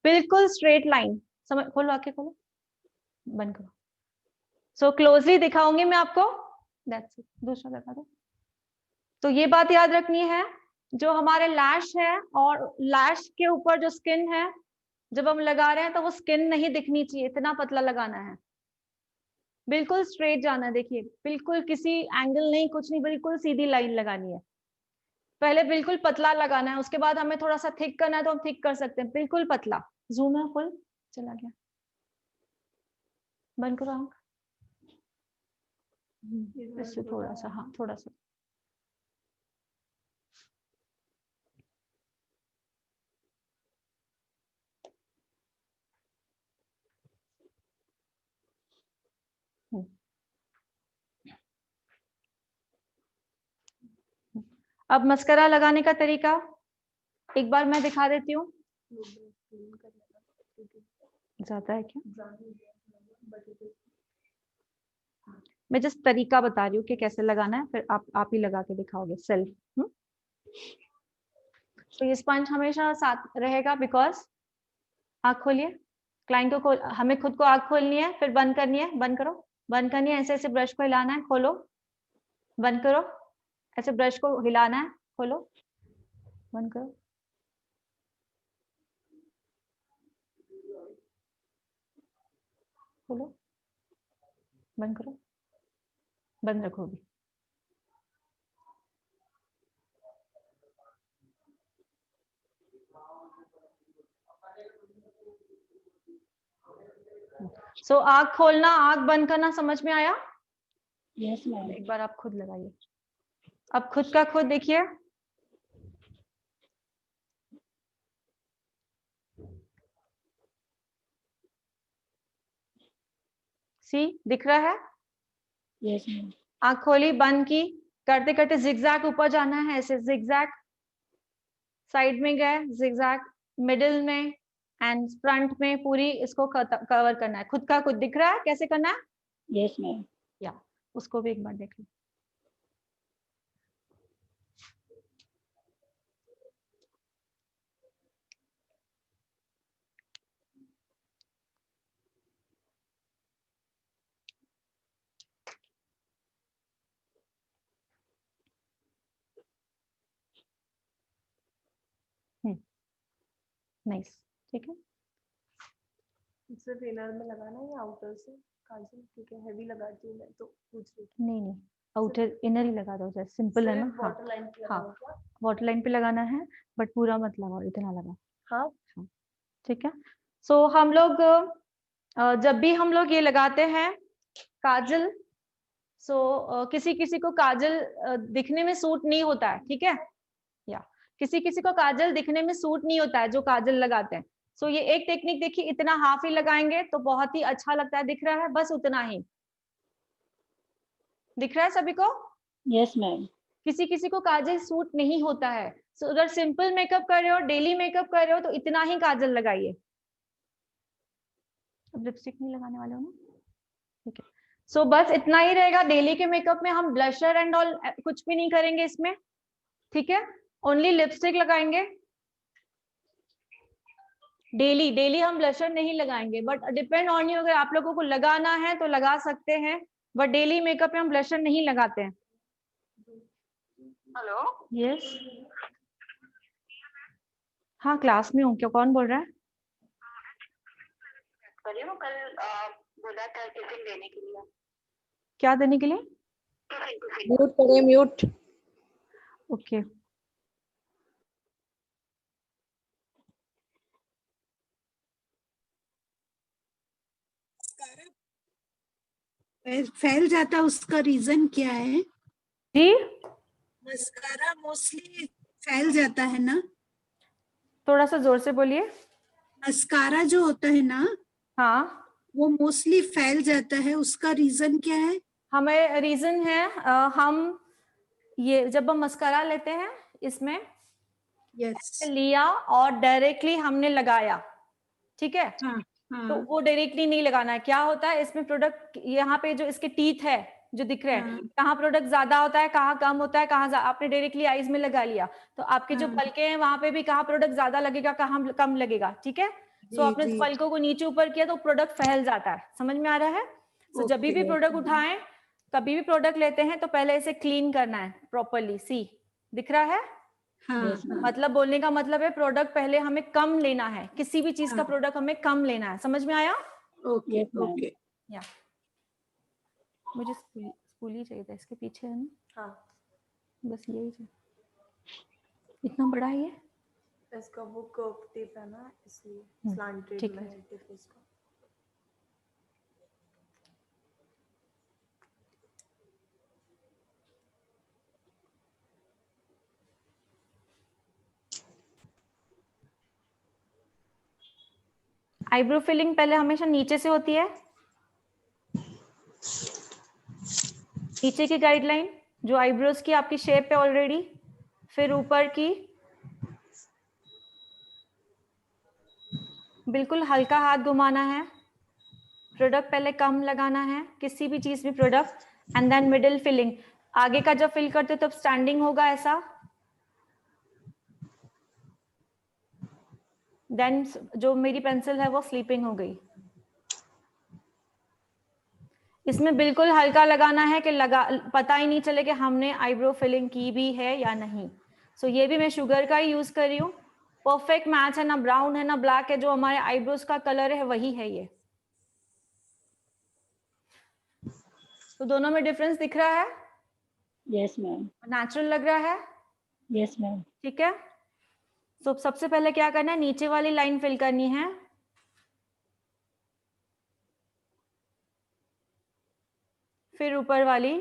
बिल्कुल स्ट्रेट लाइन, समझ, खोलो आके, खोलो, बंद करो। सो क्लोजली दिखाऊंगी मैं आपको, दैट्स इट, दूसरा लगा दो। तो ये बात याद रखनी है, जो हमारे लैश है और लैश के ऊपर जो स्किन है, जब हम लगा रहे हैं तो वो स्किन नहीं दिखनी चाहिए, इतना पतला लगाना है, बिल्कुल स्ट्रेट जाना है। देखिए बिल्कुल किसी एंगल नहीं, कुछ नहीं, बिल्कुल सीधी लाइन लगानी है। पहले बिल्कुल पतला लगाना है, उसके बाद हमें थोड़ा सा थिक करना है तो हम थिक कर सकते हैं, बिल्कुल पतला। जूम है फुल, चला गया, बंद करो आंख, इससे थोड़ा सा, हाँ थोड़ा सा, अब मस्करा लगाने का तरीका एक बार मैं दिखा देती हूँ। ज्यादा है क्या? मैं जस्ट तरीका बता रही हूँ कि कैसे लगाना है, फिर आप ही लगा के दिखाओगे सेल्फ। तो ये स्पंज हमेशा साथ रहेगा, बिकॉज आँख खोलिए, क्लाइंट को हमें खुद को आँख खोलनी है, फिर बंद करनी है, बंद करो, बंद करनी है, ऐसे ऐसे ब्रश को हिलाना है, खोलो, बंद करो, ऐसे ब्रश को हिलाना है, खोलो, बंद करो, खोलो, बंद करो, बंद रखो भी। सो आँख खोलना, आँख बंद करना समझ में आया? Yes ma'am. एक बार आप खुद लगाइए, अब खुद का खुद देखिए, सी दिख रहा है? Yes ma'am. आँख खोली, बंद की, करते करते जिगजैग ऊपर जाना है, ऐसे जिगजैग, साइड में गए जिगजैग, मिडिल में एंड फ्रंट में, पूरी इसको कवर करना है। खुद का खुद दिख रहा है कैसे करना है? Yes ma'am. या उसको भी एक बार देख लो। नाइस, ठीक है। सिर्फ इनर में लगाना है या आउटर से काजल, क्योंकि हैवी लगाती हूँ मैं तो पूछ रही थी। नहीं नहीं, आउटर इनर ही लगा दो, जैसे सिंपल है ना। सिर्फ हाँ वाटर लाइन पे हाँ, लगाऊं क्या? वाटर लाइन पे लगाना है, बट पूरा मत लगाओ, इतना लगा। हाँ ठीक है। सो हम लोग जब भी हम लोग ये लगाते हैं काजल, किसी किसी को काजल दिखने में सूट नहीं होता है, ठीक है, या किसी किसी को काजल दिखने में सूट नहीं होता है जो काजल लगाते हैं। ये एक टेक्निक देखिए, इतना हाफ ही लगाएंगे तो बहुत ही अच्छा लगता है, दिख रहा है, बस उतना ही दिख रहा है सभी को। Yes ma'am. किसी किसी को काजल सूट नहीं होता है, अगर सिंपल मेकअप कर रहे हो, डेली मेकअप कर रहे हो, तो इतना ही काजल लगाइए। अब लिपस्टिक नहीं लगाने वाले हो ना, ठीक है। बस इतना ही रहेगा। डेली के मेकअप में हम ब्लशर एंड ऑल कुछ भी नहीं करेंगे इसमें, ठीक है, ओनली लिपस्टिक लगाएंगे। डेली हम ब्लशर नहीं लगाएंगे, बट डिपेंड ऑन यू, अगर आप लोगों को लगाना है तो लगा सकते हैं, बट डेली मेकअप में हम ब्लशर नहीं लगाते हैं। हेलो यस, हाँ क्लास में हूँ, क्यों, कौन बोल रहा है? कल बोला था टिफिन देने के लिए। क्या देने के लिए? म्यूट करें, म्यूट। ओके फैल जाता, उसका रीजन क्या है? जी, मस्कारा मोस्टली फैल जाता है ना? थोड़ा सा जोर से बोलिए। मस्कारा जो होता है ना, हाँ, वो मोस्टली फैल जाता है, उसका रीजन क्या है? हमें रीजन है, हम ये जब हम मस्कारा लेते हैं, इसमें यस। लिया और डायरेक्टली हमने लगाया, ठीक है, हाँ तो हाँ वो डायरेक्टली नहीं लगाना है। क्या होता है इसमें, प्रोडक्ट यहाँ पे जो इसके टीथ है जो दिख रहे हैं, हाँ कहाँ प्रोडक्ट ज्यादा होता है, कहाँ कम होता है, कहाँ आपने डायरेक्टली आईज में लगा लिया, तो आपके जो हाँ। पलके हैं वहां पे भी कहाँ प्रोडक्ट ज्यादा लगेगा, कहाँ कम लगेगा, ठीक है। जी आपने जी। पलकों को नीचे ऊपर किया तो प्रोडक्ट फैल जाता है, समझ में आ रहा है। जब भी ओके प्रोडक्ट उठाएं, कभी भी प्रोडक्ट लेते हैं तो पहले इसे क्लीन करना है प्रॉपरली। सी दिख रहा है, हाँ यस मैम। हाँ मतलब बोलने का मतलब है प्रोडक्ट पहले हमें कम लेना है, किसी भी चीज का हाँ। प्रोडक्ट हमें कम लेना है, समझ में आया? Okay yes ma'am. ओके। या मुझे स्कूल ही चाहिए था, इसके पीछे है ना। हाँ बस यही चाहिए, इतना बड़ा है ये। इसका वो कर्व टिप है ना, इसलिए स्लांटेड ठीक में है। है टिप इसका। आईब्रो फिलिंग पहले हमेशा नीचे से होती है, नीचे की गाइडलाइन जो आईब्रोज की आपकी शेप है ऑलरेडी, फिर ऊपर की, बिल्कुल हल्का हाथ घुमाना है, प्रोडक्ट पहले कम लगाना है किसी भी चीज में product, and then middle filling. आगे का जब फिल करते हो तब स्टैंडिंग होगा ऐसा, देन जो मेरी पेंसिल है वो स्लीपिंग हो गई। इसमें बिल्कुल हल्का लगाना है कि पता ही नहीं चले कि हमने आईब्रो फिलिंग की भी है या नहीं। ये भी मैं शुगर का ही यूज कर रही हूँ, परफेक्ट मैच है, ना ब्राउन है ना ब्लैक है, जो हमारे आईब्रोज का कलर है वही है ये। तो दोनों में डिफरेंस दिख रहा है, यस मैम। नेचुरल लग रहा है, यस मैम। ठीक है। सबसे पहले क्या करना है, नीचे वाली लाइन फिल करनी है, फिर ऊपर वाली,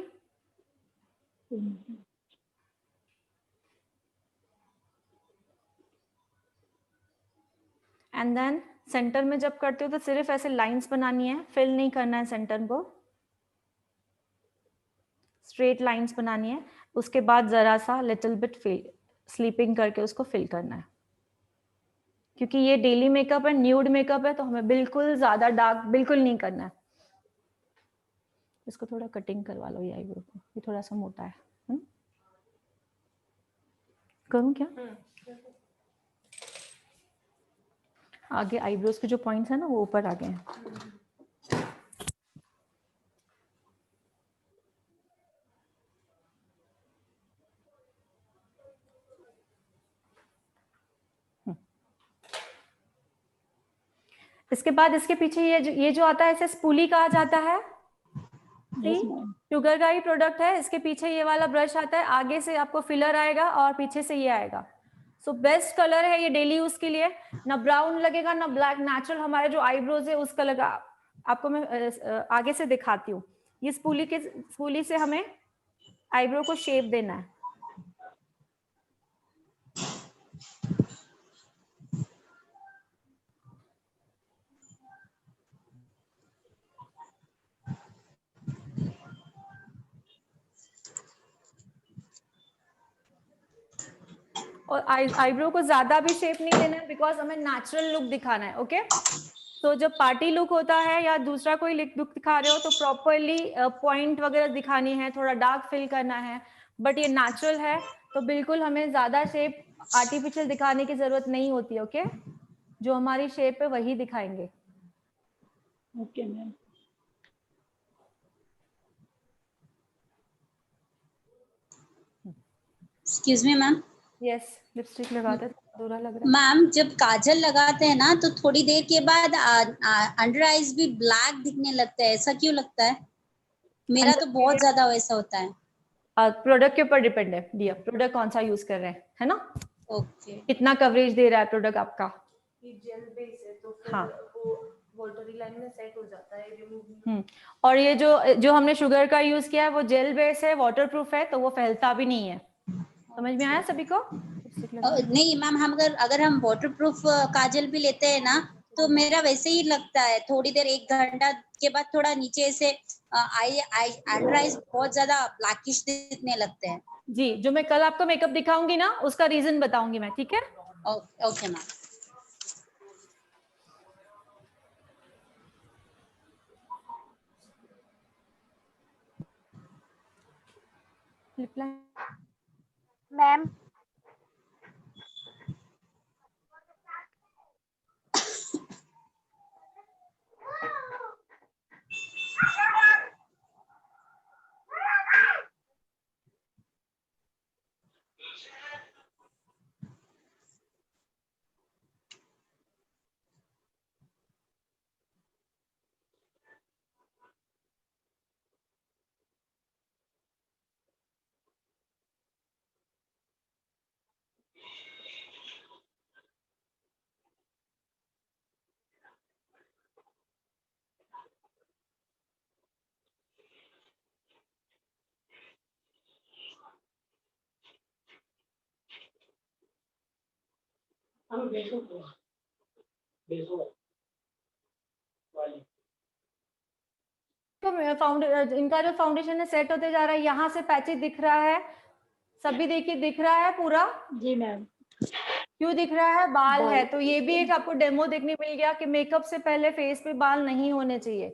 एंड देन सेंटर में जब करते हो तो सिर्फ ऐसे लाइंस बनानी है, फिल नहीं करना है सेंटर को, स्ट्रेट लाइंस बनानी है। उसके बाद जरा सा लिटिल बिट फिल स्लीपिंग करके उसको फिल करना है, क्योंकि ये डेली मेकअप है, न्यूड मेकअप है, तो हमें बिल्कुल ज्यादा डार्क बिल्कुल नहीं करना है। इसको थोड़ा कटिंग करवा लो, ये आईब्रो को, ये थोड़ा सा मोटा है। करूं क्या? आगे आईब्रोज के जो पॉइंट्स है ना वो ऊपर आ गए हैं। इसके बाद इसके पीछे ये जो आता है इसे स्पूली कहा जाता है। Yes, ma'am. शुगर का ही प्रोडक्ट है। इसके पीछे ये वाला ब्रश आता है, आगे से आपको फिलर आएगा और पीछे से ये आएगा। सो बेस्ट कलर है ये डेली यूज के लिए, ना ब्राउन लगेगा ना ब्लैक, नेचुरल हमारे जो आईब्रोज है उस कलर का। आपको मैं आगे से दिखाती हूँ। ये स्पूली से हमें आईब्रो को शेप देना है। और आईब्रो को ज्यादा भी शेप नहीं देना है, बिकॉज हमें नेचुरल लुक दिखाना है। ओके, तो जब पार्टी लुक होता है या दूसरा कोई लुक दिखा रहे हो तो प्रॉपरली पॉइंट वगैरह दिखानी है, थोड़ा डार्क फिल करना है। बट ये नेचुरल है तो बिल्कुल हमें ज्यादा शेप आर्टिफिशियल दिखाने की जरूरत नहीं होती। ओके, जो हमारी शेप है वही दिखाएंगे। Okay, ma'am. Excuse me ma'am. Yes, lipstick लगाते अधूरा लग रहा है। मैम जब काजल लगाते हैं ना तो थोड़ी देर के बाद अंडर आईज भी ब्लैक दिखने लगता है, ऐसा क्यों लगता है? मेरा तो बहुत ज्यादा वैसा होता है। प्रोडक्ट के ऊपर डिपेंड है दिया, प्रोडक्ट कौन सा यूज कर रहे हैं, है ना। ओके, कितना कवरेज दे रहा है प्रोडक्ट आपका। ये जेल बेस है तो फिर हाँ। वो वाटरी लाइन में सेट हो जाता है, रिमूव। और ये जो हमने शुगर का यूज किया है वो जेल बेस है, वाटरप्रूफ है, तो वो फैलता भी नहीं है। समझ में आया सभी को? नहीं मैम, हम अगर हम वाटरप्रूफ काजल भी लेते हैं ना तो मेरा वैसे ही लगता है। थोड़ी देर 1 घंटा के बाद थोड़ा नीचे से अंडर आईज बहुत ज्यादा ब्लैकिश दिखने लगते हैं। जी, जो मैं कल आपको मेकअप दिखाऊंगी ना उसका रीजन बताऊंगी मैं, ठीक है। Okay ma'am. मैम तो इनका जो फाउंडेशन है सेट होते जा रहा है, यहाँ से पैचेस दिख रहा है, सभी देखिए दिख रहा है पूरा। जी मैम। क्यों दिख रहा है? बाल बाल। है। तो ये भी एक आपको डेमो देखने मिल गया कि मेकअप से पहले फेस पे बाल नहीं होने चाहिए।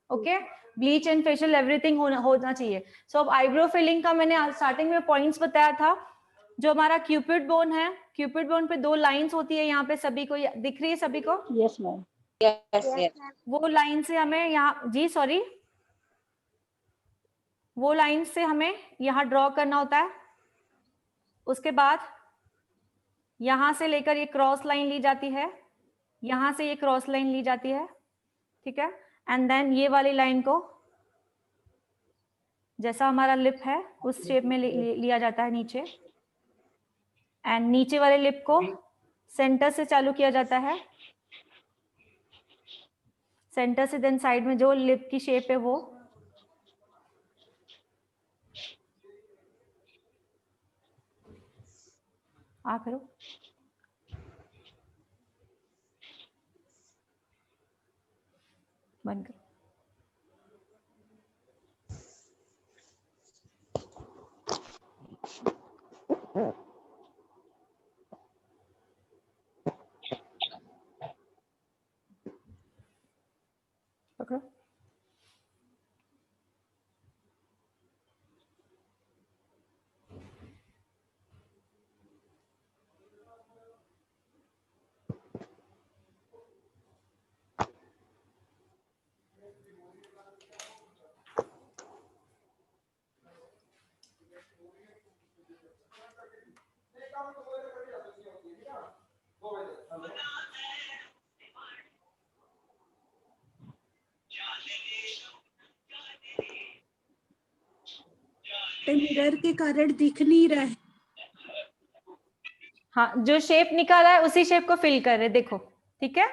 Okay, bleach and facial everything होना चाहिए। सो अब आईब्रो फिलिंग का मैंने स्टार्टिंग में पॉइंट्स बताया था। जो हमारा क्यूपिड बोन है, क्यूपिड बोन पे 2 लाइंस होती है, यहाँ पे सभी को दिख रही है सभी को? Yes, ma'am. वो लाइन से हमें यहाँ, जी सॉरी, वो लाइन से हमें यहाँ ड्रॉ करना होता है। उसके बाद यहां से लेकर ये क्रॉस लाइन ली जाती है, यहां से ये क्रॉस लाइन ली जाती है, ठीक है। एंड देन ये वाली लाइन को जैसा हमारा लिप है उस शेप में लिया जाता है नीचे। एंड नीचे वाले लिप को सेंटर से चालू किया जाता है, सेंटर से देन साइड में जो लिप की शेप है वो। आ करो, बंद करो। पकड़ो। मिरर के कारण दिख नहीं रहा है। हाँ, जो शेप निकाला है उसी शेप को फिल कर रहे, देखो, ठीक है,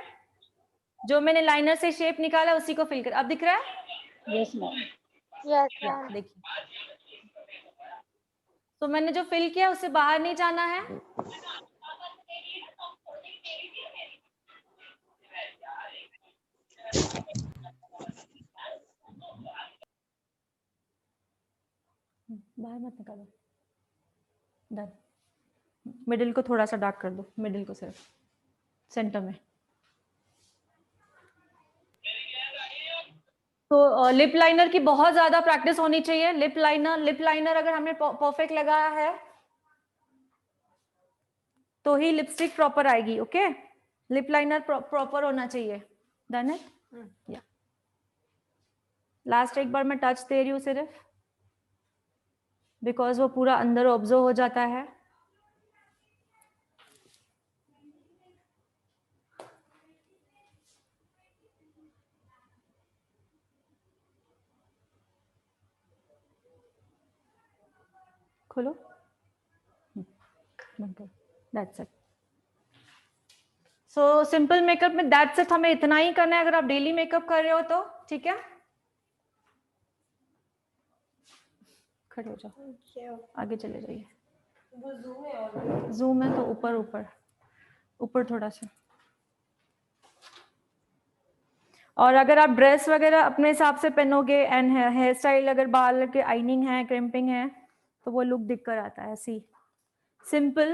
जो मैंने लाइनर से शेप निकाला है उसी को फिल कर। अब दिख रहा है? Yes ma'am. या देखिए, तो मैंने जो फिल किया उससे बाहर नहीं जाना है। बाहर मत निकालो। डन। मिडिल को थोड़ा सा डार्क कर दो, मिडिल को सिर्फ सेंटर में। तो लिप लाइनर की बहुत ज्यादा प्रैक्टिस होनी चाहिए। लिप लाइनर अगर हमने परफेक्ट लगाया है तो ही लिपस्टिक प्रॉपर आएगी। ओके, लिप लाइनर प्रॉपर होना चाहिए। डन है? या लास्ट एक बार मैं टच दे रही हूँ सिर्फ, बिकॉज वो पूरा अंदर ऑब्जर्व हो जाता है। खोलो, that's it. So simple makeup में दैट्स इट, हमें इतना ही करना है अगर आप डेली मेकअप कर रहे हो तो। ठीक है, खड़े हो जाओ, आगे चले जाइए। वो जूम है और जूम है तो ऊपर ऊपर ऊपर थोड़ा सा। और अगर आप ड्रेस वगैरह अपने हिसाब से पहनोगे एंड हेयर स्टाइल, अगर बाल के आइनिंग है, क्रिम्पिंग है, तो वो लुक दिख कर आता है। सी सिंपल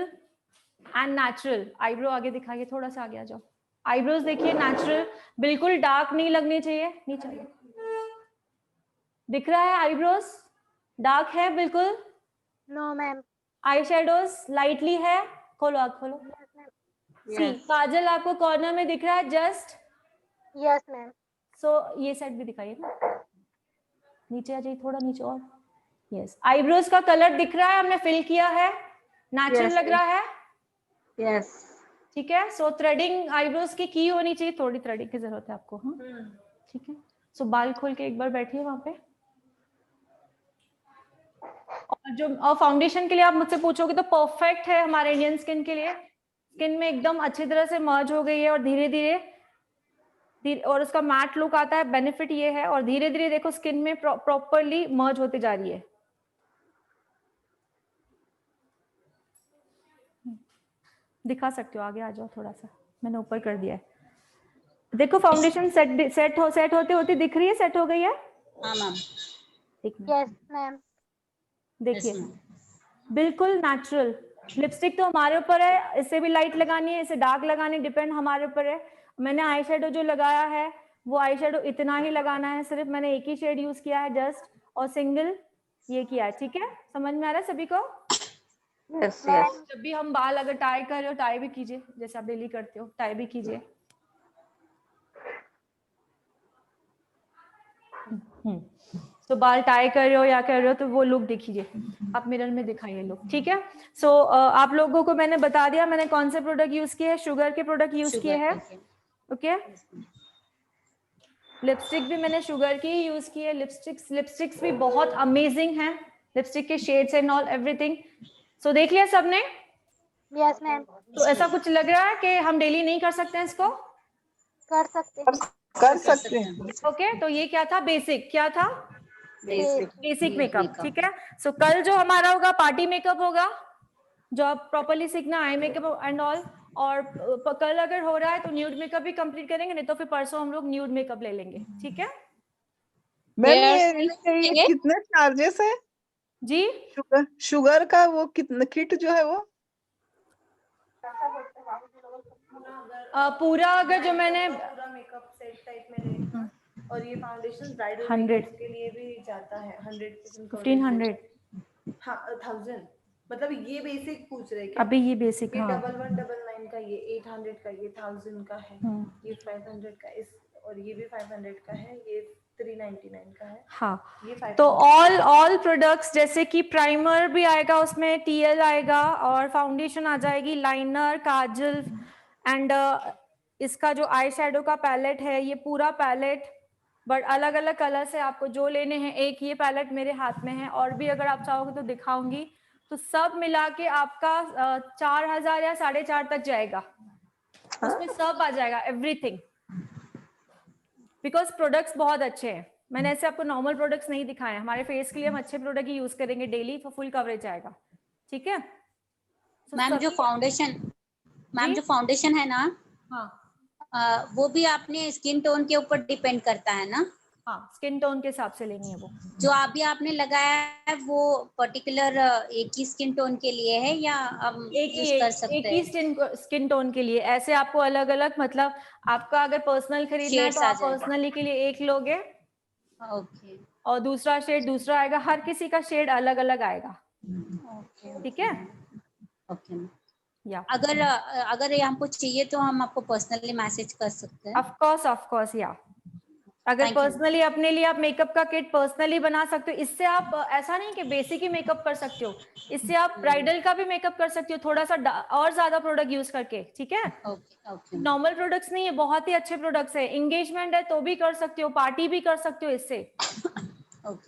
एंड नेचुरल। आईब्रो आगे दिखाइए, थोड़ा सा आगे आ जाओ। आईब्रोज देखिए नेचुरल, बिल्कुल डार्क नहीं लगनी चाहिए। नीचे दिख रहा है आईब्रोज डार्क है बिल्कुल? No ma'am. Eye shadows lightly है? खोलो, आग खोलो। सी काजल आपको कॉर्नर में दिख रहा है जस्ट? Yes ma'am. सो ये साइड भी दिखाइए ना, नीचे आ जाइए, थोड़ा नीचे और। यस, आईब्रोज का कलर दिख रहा है, हमने फिल किया है, नेचुरल लग रहा है। यस, ठीक है। सो थ्रेडिंग आईब्रोज की होनी चाहिए, थोड़ी थ्रेडिंग की जरूरत है आपको। हाँ, ठीक है। सो बाल खोल के एक बार बैठिए वहां पे। और जो फाउंडेशन के लिए आप मुझसे पूछोगे तो परफेक्ट है हमारे इंडियन स्किन के लिए। स्किन में एकदम अच्छी तरह से मर्ज हो गई है और धीरे धीरे और उसका मैट लुक आता है। बेनिफिट ये है, और धीरे धीरे देखो स्किन में प्रॉपरली मर्ज होते जा रही है। दिखा सकते हो, आगे आ जाओ थोड़ा सा, मैंने ऊपर कर दिया है। देखो फाउंडेशन सेट होते होते दिख रही है, सेट हो गई है। हाँ मैम। Yes ma'am. देखिए बिल्कुल नेचुरल। लिपस्टिक तो हमारे ऊपर है, इससे भी लाइट लगानी है, इसे डार्क लगानी, डिपेंड हमारे ऊपर है। मैंने आई शेडो जो लगाया है वो आई शेडो इतना ही लगाना है, सिर्फ मैंने एक ही शेड यूज किया है जस्ट, और सिंगल ये किया है। ठीक है, समझ में आ रहा है सभी को? Yes yes. जब भी हम बाल अगर टाई कर रहे हो, टाई भी कीजिए, जैसे आप डेली करते हो, टाई भी कीजिए। तो बाल टाई कर रहे हो या कर रहे हो तो वो लुक दिखिए, आप मिरर में दिखाइए लुक। ठीक है। सो आप लोगों को मैंने बता दिया मैंने कौन से प्रोडक्ट यूज किए हैं। शुगर के प्रोडक्ट यूज किए हैं। ओके, लिपस्टिक भी मैंने शुगर की ही यूज की है। लिपस्टिक्स भी बहुत अमेजिंग हैं, लिपस्टिक के शेड्स एंड ऑल एवरीथिंग। सो देख लिया सबने? Yes ma'am. तो ऐसा कुछ लग रहा है कि हम डेली नहीं कर सकते हैं इसको? कर सकते हैं। कर सकते हैं। ओके, तो ये क्या था? बेसिक क्या था? Basic makeup. ठीक है। सो कल जो हमारा होगा पार्टी मेकअप होगा, जो आप प्रॉपर्ली सीखना, आई मेकअप एंड ऑल। और कल अगर हो रहा है तो न्यूड मेकअप भी कंप्लीट करेंगे, नहीं तो फिर परसों हम लोग न्यूड मेकअप ले लेंगे। ठीक है मैम ये कितने चार्जेस है जी? शुगर का वो कितना किट जो है वो पूरा अगर जो मैंने पूरा मेकअप सेट टाइप में लेना, और ये फाउंडेशन ब्राइडल 100 के लिए भी जाता है 100%। 1500। हाँ 1000, मतलब ये बेसिक पूछ रहे हैं अभी ये बेसिक। ये हाँ 1199 का, ये 800 का, ये 1000 का है, ये 500 का, इस और ये भी 500 का है, ये 399 का है। हाँ, ये 500 तो ऑल प्रोडक्ट्स जैसे कि प्राइमर भी आएगा उसमें, टीएल आएगा, और फाउंडेशन आ जाएगी, लाइनर, काजल एंड इसका जो आई शेडो का पैलेट है, ये पूरा पैलेट बट अलग अलग कलर से आपको जो लेने हैं, एक ये पैलेट मेरे हाथ में है, और भी अगर आप चाहोगे तो दिखाऊंगी, तो सब मिला के आपका 4,000 या 4,500 तक जाएगा। उसमें सब आ जाएगा, एवरीथिंग, बिकॉज प्रोडक्ट्स बहुत अच्छे हैं। मैंने ऐसे आपको नॉर्मल प्रोडक्ट्स नहीं दिखाए हैं, हमारे फेस के लिए हम अच्छे प्रोडक्ट ही यूज करेंगे डेली, तो फुल कवरेज आएगा। ठीक है मैम जो फाउंडेशन है ना, हाँ वो भी आपने स्किन टोन के ऊपर डिपेंड करता है ना? हाँ, स्किन टोन के हिसाब से लेनी है वो। जो अभी आपने लगाया है वो पर्टिकुलर एक ही स्किन टोन के लिए है या हम यूज कर सकते हैं? एक ही स्किन टोन के लिए, ऐसे आपको अलग अलग, मतलब आपका अगर पर्सनल खरीदना है तो आप पर्सनली के लिए एक लोगे, ओके, और दूसरा शेड दूसरा आएगा, हर किसी का शेड अलग अलग आएगा। ठीक है, ओके। या अगर ये हमको चाहिए तो हम आपको पर्सनली मैसेज कर सकते हैं? ऑफ कोर्स या अगर पर्सनली अपने लिए आप मेकअप का किट पर्सनली बना सकते हो, इससे आप ऐसा नहीं कि बेसिक ही मेकअप कर सकते हो, इससे आप ब्राइडल का भी मेकअप कर सकते हो, थोड़ा सा और ज्यादा प्रोडक्ट यूज करके। ठीक है, नॉर्मल प्रोडक्ट्स नहीं है, बहुत ही अच्छे प्रोडक्ट्स है। एंगेजमेंट है तो भी कर सकते हो, पार्टी भी कर सकते हो इससे।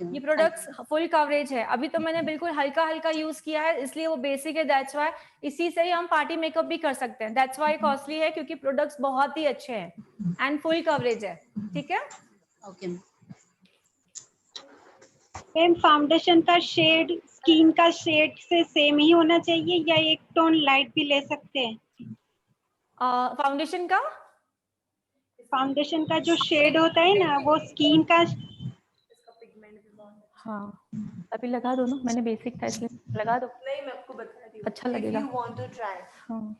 ये प्रोडक्ट्स फुल कवरेज है। अभी तो मैंने बिल्कुल हल्का हल्का यूज किया है, इसलिए वो बेसिक है, दैट्स व्हाई। इसी से ही हम पार्टी मेकअप भी कर सकते हैं, दैट्स व्हाई कॉस्टली है, क्योंकि प्रोडक्ट्स बहुत ही अच्छे हैं एंड फुल कवरेज है। ठीक है, ओके मैम, फाउंडेशन का शेड स्किन का शेड से सेम ही होना चाहिए या एक टोन लाइट भी ले सकते हैं? फाउंडेशन का जो शेड होता है ना, वो स्किन का। हाँ, अभी लगा दो ना, मैंने बेसिक था इसलिए लगा दो। नहीं, मैं आपको बता रही हूँ, अच्छा लगेगा। If you want to try. हाँ,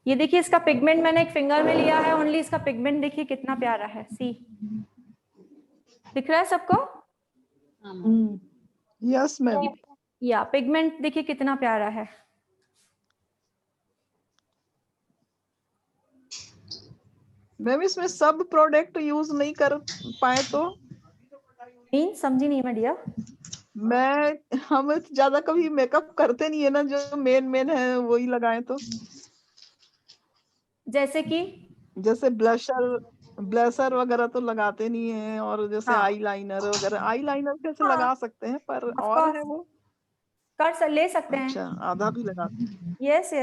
ये देखिए इसका पिगमेंट मैंने एक फिंगर में लिया है ओनली, इसका पिगमेंट देखिए कितना प्यारा है। सी, दिख रहा है सबको? Yes ma'am. या पिगमेंट देखिए कितना प्यारा है। मैम इसमें सब प्रोडक्ट यूज नहीं कर पाए तो? समझी नहीं मैं डियर। हम ज्यादा कभी मेकअप करते नहीं है ना, जो मेन है वही लगाए तो। जैसे ब्लशर वगैरह तो लगाते नहीं है, और जैसे आईलाइनर वगैरह, आईलाइनर कैसे लगा सकते हैं, पर और है वो ले सकते हैं। अच्छा, आधा भी लगाते हैं? यस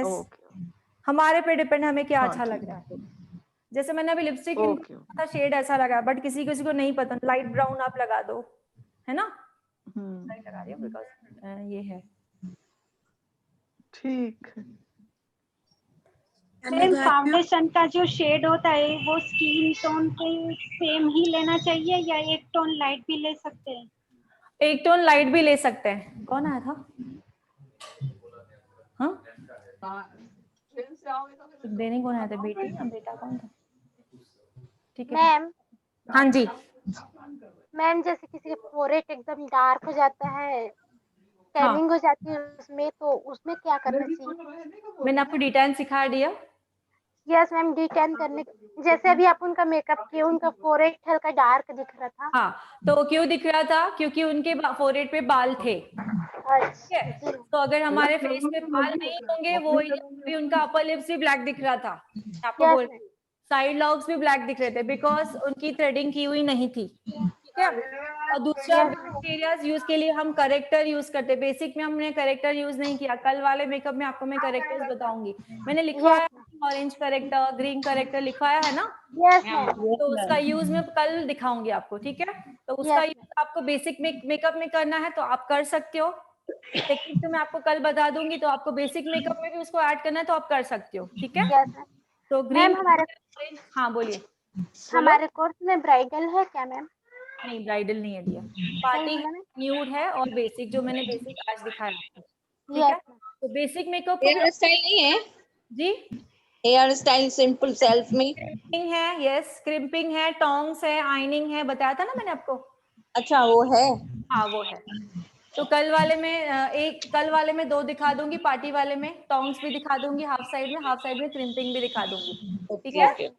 हमारे पे डिपेंड, हमें क्या अच्छा लग रहा है। जैसे मैंने अभी लिपस्टिक का शेड ऐसा लगा, बट किसी को नहीं पसंद, लाइट ब्राउन आप लगा दो, है ना? लगा रही हूँ बिकॉज ये है। ठीक है। फाउंडेशन का जो शेड होता है वो स्किन टोन के सेम ही लेना चाहिए या एक टोन लाइट भी ले सकते हैं? एक टोन लाइट भी ले सकते हैं। कौन आया था? हाँ, देने कौन आया था? बेटी या बेटा, कौन था? ठीक है मैम। हाँ जी मैम, जैसे किसी का फोरहेड एकदम डार्क हो जाता है, टैनिंग हो जाती है उसमें, तो उसमें क्या करना चाहिए? मैंने आपको डिटेन सिखा दिया। यस मैम, डिटेन करने, जैसे अभी आप उनका मेकअप किए, उनका फोरहेड हल्का डार्क दिख रहा था। हाँ, तो क्यों दिख रहा था? क्योंकि उनके फोरहेड पे बाल थे। अच्छा, तो अगर हमारे फेस पे बाल नहीं होंगे, वो भी उनका अपर लिप्स भी ब्लैक दिख रहा था, आपको बोल, साइड लॉब्स भी ब्लैक दिख रहे थे, बिकॉज उनकी थ्रेडिंग की हुई नहीं थी। ठीक है, और दूसरा एरियाज यूज के लिए हम करेक्टर यूज करते, बेसिक में हमने करेक्टर यूज नहीं किया। कल वाले मेकअप में आपको मैं करेक्टर्स बताऊंगी, मैंने लिखवाया ऑरेंज करेक्टर, ग्रीन करेक्टर लिखवाया है ना। तो उसका यूज मैं कल दिखाऊंगी आपको। ठीक है, तो उसका यूज आपको बेसिक मेकअप में करना है तो आप कर सकते हो, टेक्निक तो मैं आपको कल बता दूंगी, तो आपको बेसिक मेकअप में भी उसको ऐड करना है तो आप कर सकते हो। ठीक है, तो ग्रीन, हाँ बोलिए। हमारे कोर्स में ब्राइडल है क्या मैम? नहीं, ब्राइडल नहीं है दिया, पार्टी न्यूड है और बेसिक, जो मैंने बेसिक आज दिखाया आपको। ठीक है, तो बेसिक मेकअप हेयर स्टाइल नहीं है जी, हेयर स्टाइल सिंपल सेल्फ में है। यस, क्रिम्पिंग है, टोंग्स है, आइनिंग है, बताया था ना मैंने आपको। अच्छा, वो है। हाँ वो है। तो कल वाले में 2 दिखा दूंगी, पार्टी वाले में टोंग्स भी दिखा दूंगी, हाफ साइड में क्रिम्पिंग भी दिखा दूंगी। ठीक है,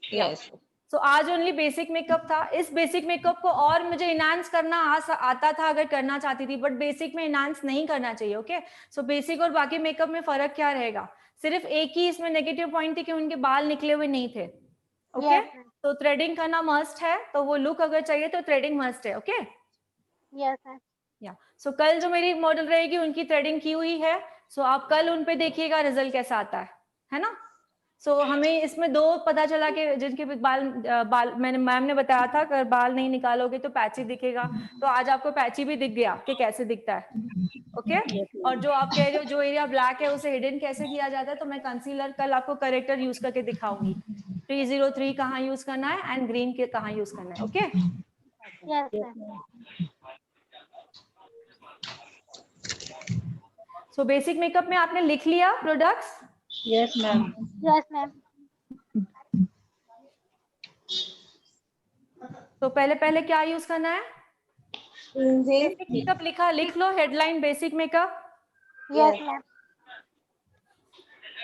यस। सो आज ओनली बेसिक मेकअप था। इस बेसिक मेकअप को और मुझे इनहांस करना आता था अगर करना चाहती थी, बट बेसिक में इनहांस नहीं करना चाहिए। ओके, सो बेसिक और बाकी मेकअप में फर्क क्या रहेगा? सिर्फ एक ही इसमें नेगेटिव पॉइंट थी कि उनके बाल निकले हुए नहीं थे। ओके, तो थ्रेडिंग करना मस्ट है, तो वो लुक अगर चाहिए तो थ्रेडिंग मस्ट है। Okay, yes ma'am. या सो कल जो मेरी मॉडल रहेगी उनकी थ्रेडिंग की हुई है, सो आप कल उन पे देखिएगा रिजल्ट कैसा आता है ना। सो हमें इसमें दो पता चला कि जिनके बाल मैंने मैम ने बताया था अगर बाल नहीं निकालोगे तो पैची दिखेगा, तो आज आपको पैची भी दिख गया कि कैसे दिखता है। ओके, और जो आप कह रहे हो जो एरिया ब्लैक है उसे हिडन कैसे किया जाता है, तो मैं कंसीलर कल आपको करेक्टर यूज करके दिखाऊंगी। 303 कहाँ यूज करना है एंड ग्रीन के कहाँ यूज करना है। Okay, yes ma'am. So basic makeup में आपने लिख लिया products? Yes ma'am. Yes ma'am. तो पहले क्या यूज करना है? बेसिक मेकअप लिखा, लिख लो headline basic makeup. Yes ma'am.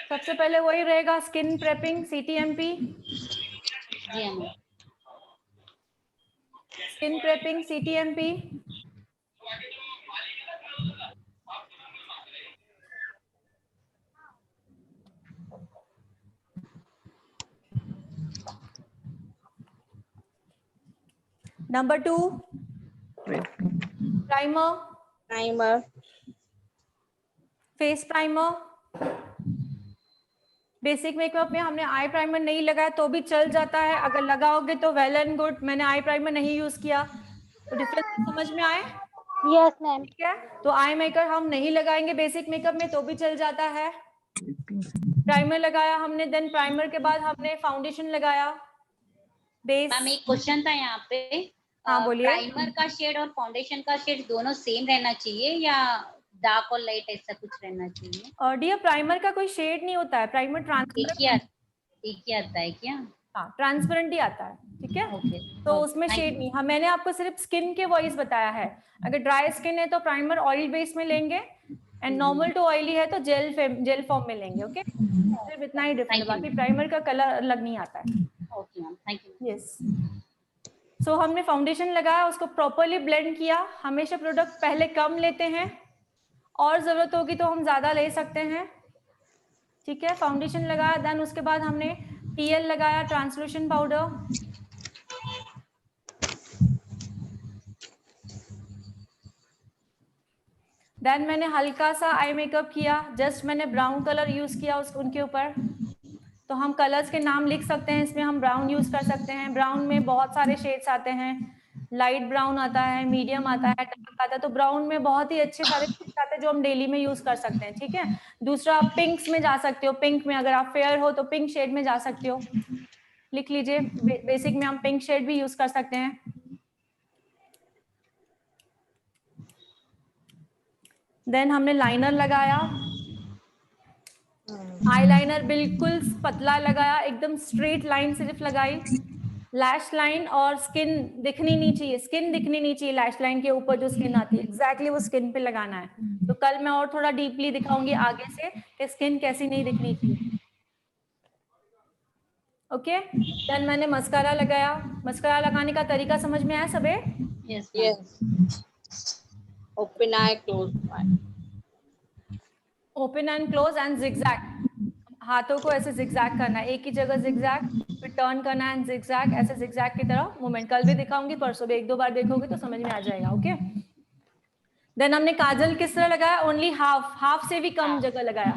सबसे पहले वही रहेगा, skin prepping CTMP, skin prepping CTMP। Number 2 primer, face primer. Basic makeup में हमने आई प्राइमर नहीं लगाया तो भी चल जाता है, अगर लगाओगे तो वेल एंड गुड। मैंने आई प्राइमर नहीं यूज किया, तो डिफरेंस समझ में आए? Yes ma'am. ठीक है, तो आई मेकर हम नहीं लगाएंगे बेसिक मेकअप में तो भी चल जाता है। प्राइमर लगाया हमने, देन प्राइमर के बाद हमने फाउंडेशन लगाया बेस। मैम एक क्वेश्चन था यहाँ पे, हाँ बोलिए। प्राइमर का शेड और फाउंडेशन का शेड दोनों सेम रहना चाहिए या डार्क और लाइट ऐसा कुछ रहना चाहिए? और डियर प्राइमर का कोई शेड नहीं होता है, प्राइमर ट्रांसपेरेंट एक ही आता है क्या? हाँ, ट्रांसपेरेंट ही आता है। ठीक है, ओके, तो उसमें शेड नहीं। हाँ, मैंने आपको सिर्फ स्किन के वाइज बताया है। अगर ड्राई स्किन है तो प्राइमर ऑयल बेस में लेंगे, एंड नॉर्मल टू ऑयली है तो जेल फॉर्म में लेंगे। ओके, सिर्फ इतना ही डिफरेंस, बाकी प्राइमर का कलर अलग नहीं आता है। Okay ma'am, thank you. Yes, so हमने फाउंडेशन लगाया, उसको प्रॉपरली ब्लेंड किया। हमेशा प्रोडक्ट पहले कम लेते हैं, और जरूरत होगी तो हम ज्यादा ले सकते हैं। ठीक है, फाउंडेशन लगाया, देन उसके बाद हमने TL लगाया, ट्रांसलूशन पाउडर। देन मैंने हल्का सा आई मेकअप किया, जस्ट मैंने ब्राउन कलर यूज किया उनके ऊपर। तो हम कलर्स के नाम लिख सकते हैं, इसमें हम ब्राउन यूज कर सकते हैं। ब्राउन में बहुत सारे शेड्स आते हैं, लाइट ब्राउन आता है, मीडियम आता है, डार्क आता है। तो ब्राउन में बहुत ही अच्छे सारे शेड्स आते हैं जो हम डेली में यूज कर सकते हैं। ठीक है, दूसरा आप पिंक्स में जा सकते हो, पिंक में अगर आप फेयर हो तो पिंक शेड में जा सकते हो, लिख लीजिए। बेसिक में हम पिंक शेड भी यूज कर सकते हैं। देन हमने लाइनर लगाया, आईलाइनर बिल्कुल पतला लगाया, एकदम स्ट्रेट लाइन सिर्फ लगाई। लैश लाइन और स्किन दिखनी नहीं चाहिए, स्किन दिखनी नहीं चाहिए लैश लाइन के ऊपर जो स्किन आती है, एग्जैक्टली वो स्किन पे लगाना है। तो कल मैं और थोड़ा डीपली दिखाऊंगी आगे से कि स्किन कैसी नहीं दिखनी चाहिए। ओके, देन मैंने मस्कारा लगाया। मस्कारा लगाने का तरीका समझ में आया सबे? Yes. Open I, close I. Open and close and zigzag, हाथों को ऐसे जिगजैग करना है, एक ही जगह जिगजैग, फिर टर्न करना है, जिगजैग, ऐसे जिगजैग की तरह मूवमेंट। कल भी दिखाऊंगी, परसों भी 1-2 बार देखोगे तो समझ में आ जाएगा। ओके, देन हमने काजल किस तरह लगाया? ओनली हाफ से भी कम जगह लगाया।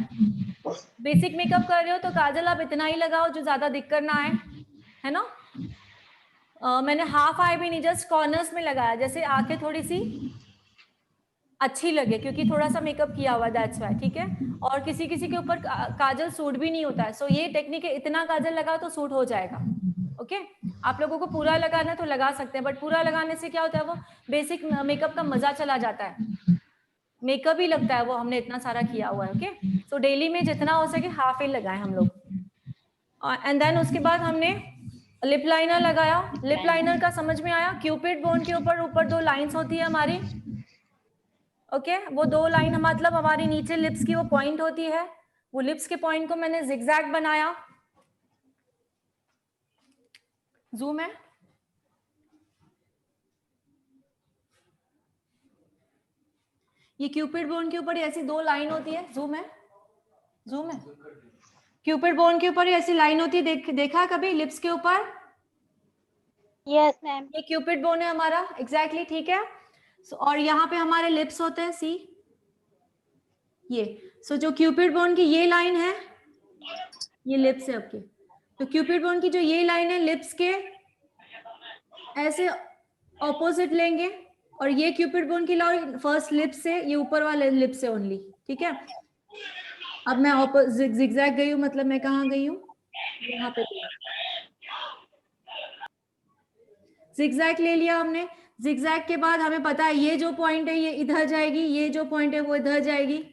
बेसिक मेकअप कर रहे हो तो काजल आप इतना ही लगाओ जो ज्यादा दिक्कत ना आए, है ना। मैंने हाफ आई भी नहीं, जस्ट कॉर्नर्स में लगाया, जैसे आंखें थोड़ी सी अच्छी लगे, क्योंकि थोड़ा सा मेकअप किया हुआ, दैट्स व्हाई। ठीक है, और किसी किसी के ऊपर काजल सूट भी नहीं होता है, सो ये टेक्निक है, इतना काजल लगाओ तो सूट हो जाएगा। ओके, आप लोगों को पूरा लगाना है तो लगा सकते हैं, बट पूरा लगाने से क्या होता है, वो बेसिक मेकअप का मजा चला जाता है, मेकअप ही लगता है वो हमने इतना सारा किया हुआ है। ओके, सो डेली में जितना हो सके हाफ ही लगाए हम लोग। एंड देन उसके बाद हमने लिप लाइनर लगाया। लिप लाइनर का समझ में आया? क्यूपिड बोन के ऊपर 2 लाइंस होती है हमारी। ओके, वो 2 लाइन मतलब हमारी नीचे लिप्स की वो पॉइंट होती है, वो लिप्स के पॉइंट को मैंने जिगजैग बनाया। जूम है, ये क्यूपिड बोन के ऊपर ऐसी 2 लाइन होती है। जूम है, जूम है, क्यूपिड बोन के ऊपर ऐसी लाइन होती है, देखा कभी लिप्स के ऊपर? Yes ma'am. ये क्यूपिड बोन है हमारा, एग्जैक्टली ठीक है। और यहाँ पे हमारे लिप्स होते हैं, सी ये। जो क्यूपिड बोन की ये लाइन है, ये लिप्स है आपके। तो क्यूपिड बोन की जो ये लाइन है लिप्स के ऐसे ऑपोजिट लेंगे, और ये क्यूपिड बोन की लाइन फर्स्ट लिप्स से, ये ऊपर वाले लिप्स से ओनली, ठीक है। अब मैं जिगजैग गई हूँ, मतलब मैं कहाँ गई हूँ, यहाँ पे जिगजैग ले लिया हमने। जिगजैग के बाद हमें पता है ये जो पॉइंट है ये इधर जाएगी, ये जो पॉइंट है वो इधर जाएगी,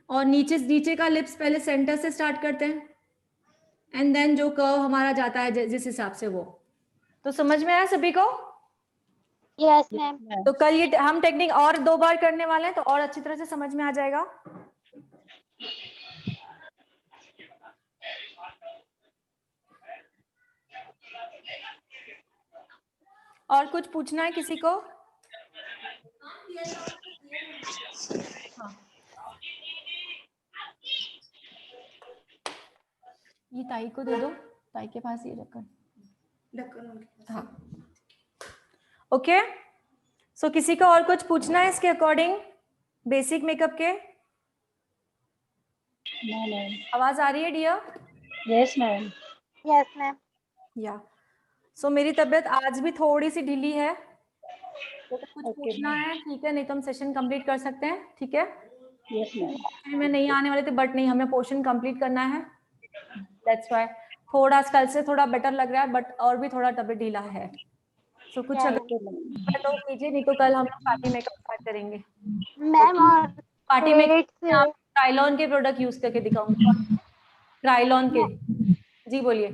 और नीचे का लिप्स पहले सेंटर से स्टार्ट करते हैं, एंड देन जो कर्व हमारा जाता है जिस हिसाब से वो। तो समझ में आया सभी को? Yes ma'am. तो कल ये हम टेक्निक और 2 बार करने वाले हैं, तो और अच्छी तरह से समझ में आ जाएगा। और कुछ पूछना है किसी को? हाँ। ये ताई को दे दो, ताई के पास ये ढक्कन। हाँ ओके। सो किसी को और कुछ पूछना है इसके अकॉर्डिंग बेसिक मेकअप के? आवाज आ रही है dear? Yes ma'am. Yes ma'am. Yeah so मेरी तबीयत आज भी थोड़ी सी ढीली है, तो कुछ पूछना है ठीक है, नहीं तो हम सेशन कंप्लीट कर सकते हैं, ठीक है। Yes ma'am. मैं नहीं आने वाले थे, बट नहीं, हमें पोर्शन कंप्लीट करना है, दैट्स व्हाई थोड़ा कल से थोड़ा बेटर लग रहा है, बट और भी थोड़ा तबीयत ढीला है। सो कुछ अगर तो कीजिए, नहीं तो कल हम पार्टी मेकअप स्टार्ट करेंगे मैम। और पार्टी मेकअप आप ट्राइलॉन के प्रोडक्ट यूज करके दिखाऊंगी, ट्राइलॉन के। जी बोलिए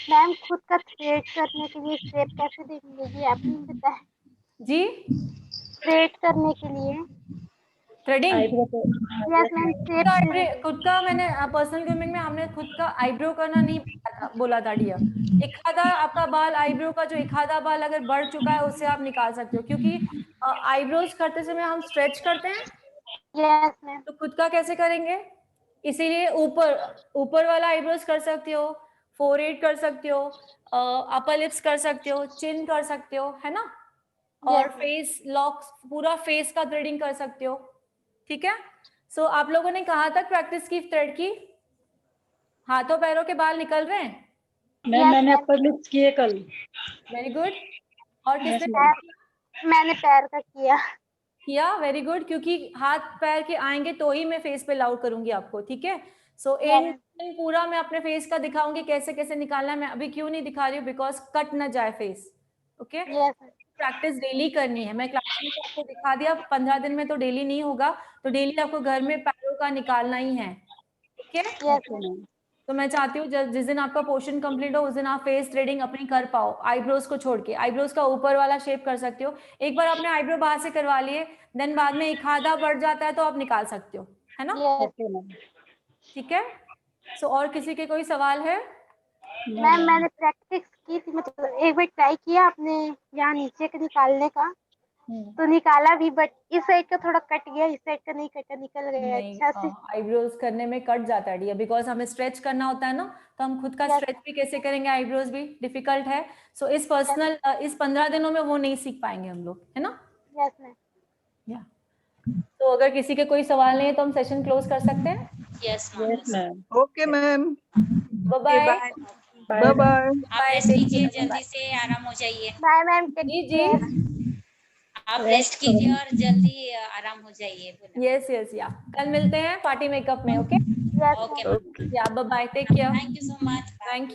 मैम। खुद का थ्रेड करने के लिए स्टेप कैसे देंगे जी, आपने बताया जी। थ्रेड करने के लिए थ्रेडिंग? Yes ma'am. खुद का मैंने पर्सनल ग्रूमिंग में हमने खुद का आईब्रो करना नहीं बोला था डियर। एक आधा आपका बाल, आईब्रो का जो एक आधा बाल अगर बढ़ चुका है उससे आप निकाल सकते हो, क्योंकि आईब्रोज करते समय हम स्ट्रेच करते हैं। Yes ma'am. तो खुद का कैसे करेंगे, इसीलिए ऊपर वाला आईब्रोज कर सकते हो, फोरहेड कर सकते हो, अपर लिप्स कर सकते हो, चिन कर सकते हो, है ना, और फेस लॉक्स, पूरा फेस का थ्रेडिंग कर सकते हो, ठीक है। सो आप लोगों ने कहाँ तक प्रैक्टिस की थ्रेड की? हाथों पैरों के बाल निकल रहे हैं? मैंने अपर लिप्स किए कल। Very good. और किसने? मैंने पैर का किया। वेरी गुड, क्योंकि हाथ पैर के आएंगे तो ही मैं फेस पे लाउड करूंगी आपको, ठीक है। सो इन पूरा मैं अपने फेस का दिखाऊंगी कैसे कैसे निकालना है। मैं अभी क्यों नहीं दिखा रही हूँ, बिकॉज कट ना जाए फेस, ओके। प्रैक्टिस डेली करनी है। मैं क्लास में आपको दिखा दिया, 15 दिन में तो डेली नहीं होगा, तो डेली आपको घर में पैरों का निकालना ही है, ठीक है। तो मैं चाहती हूँ जिस दिन आपका पोर्शन कंप्लीट हो उस दिन आप फेस थ्रेडिंग अपनी कर पाओ, आईब्रोज को छोड़ के। आईब्रोज का ऊपर वाला शेप कर सकते हो, एक बार आपने आईब्रो बाहर से करवा लिए, देन बाद में एक आधा बढ़ जाता है तो आप निकाल सकते हो, है ना, ठीक है। सो और किसी के कोई सवाल है? मैम मैंने प्रैक्टिस की थी, मतलब एक बार ट्राई किया आपने यहाँ नीचे के निकालने का, तो निकाला भी, बट इस साइड का थोड़ा कट गया, इस साइड का नहीं कटा, निकल गया अच्छा से। आईब्रोज करने में कट जाता है डियर, बिकॉज हमें स्ट्रेच करना होता है ना, तो हम खुद का स्ट्रेच भी कैसे करेंगे, आईब्रोज भी डिफिकल्ट है। सो इस 15 दिनों में वो नहीं सीख पाएंगे हम लोग, है ना। Yes ma'am. या तो अगर किसी के कोई सवाल नहीं है तो हम सेशन क्लोज कर सकते हैं। Yes ma'am. Okay ma'am, bye bye bye bye. आप रेस्ट कीजिए, जल्दी से आराम हो जाइए। Bye ma'am. जी आप रेस्ट कीजिए और जल्दी आराम हो जाइए। यस यस, या कल मिलते हैं पार्टी मेकअप में, okay okay. Yeah bye bye, take care, thank you so much. Thank you.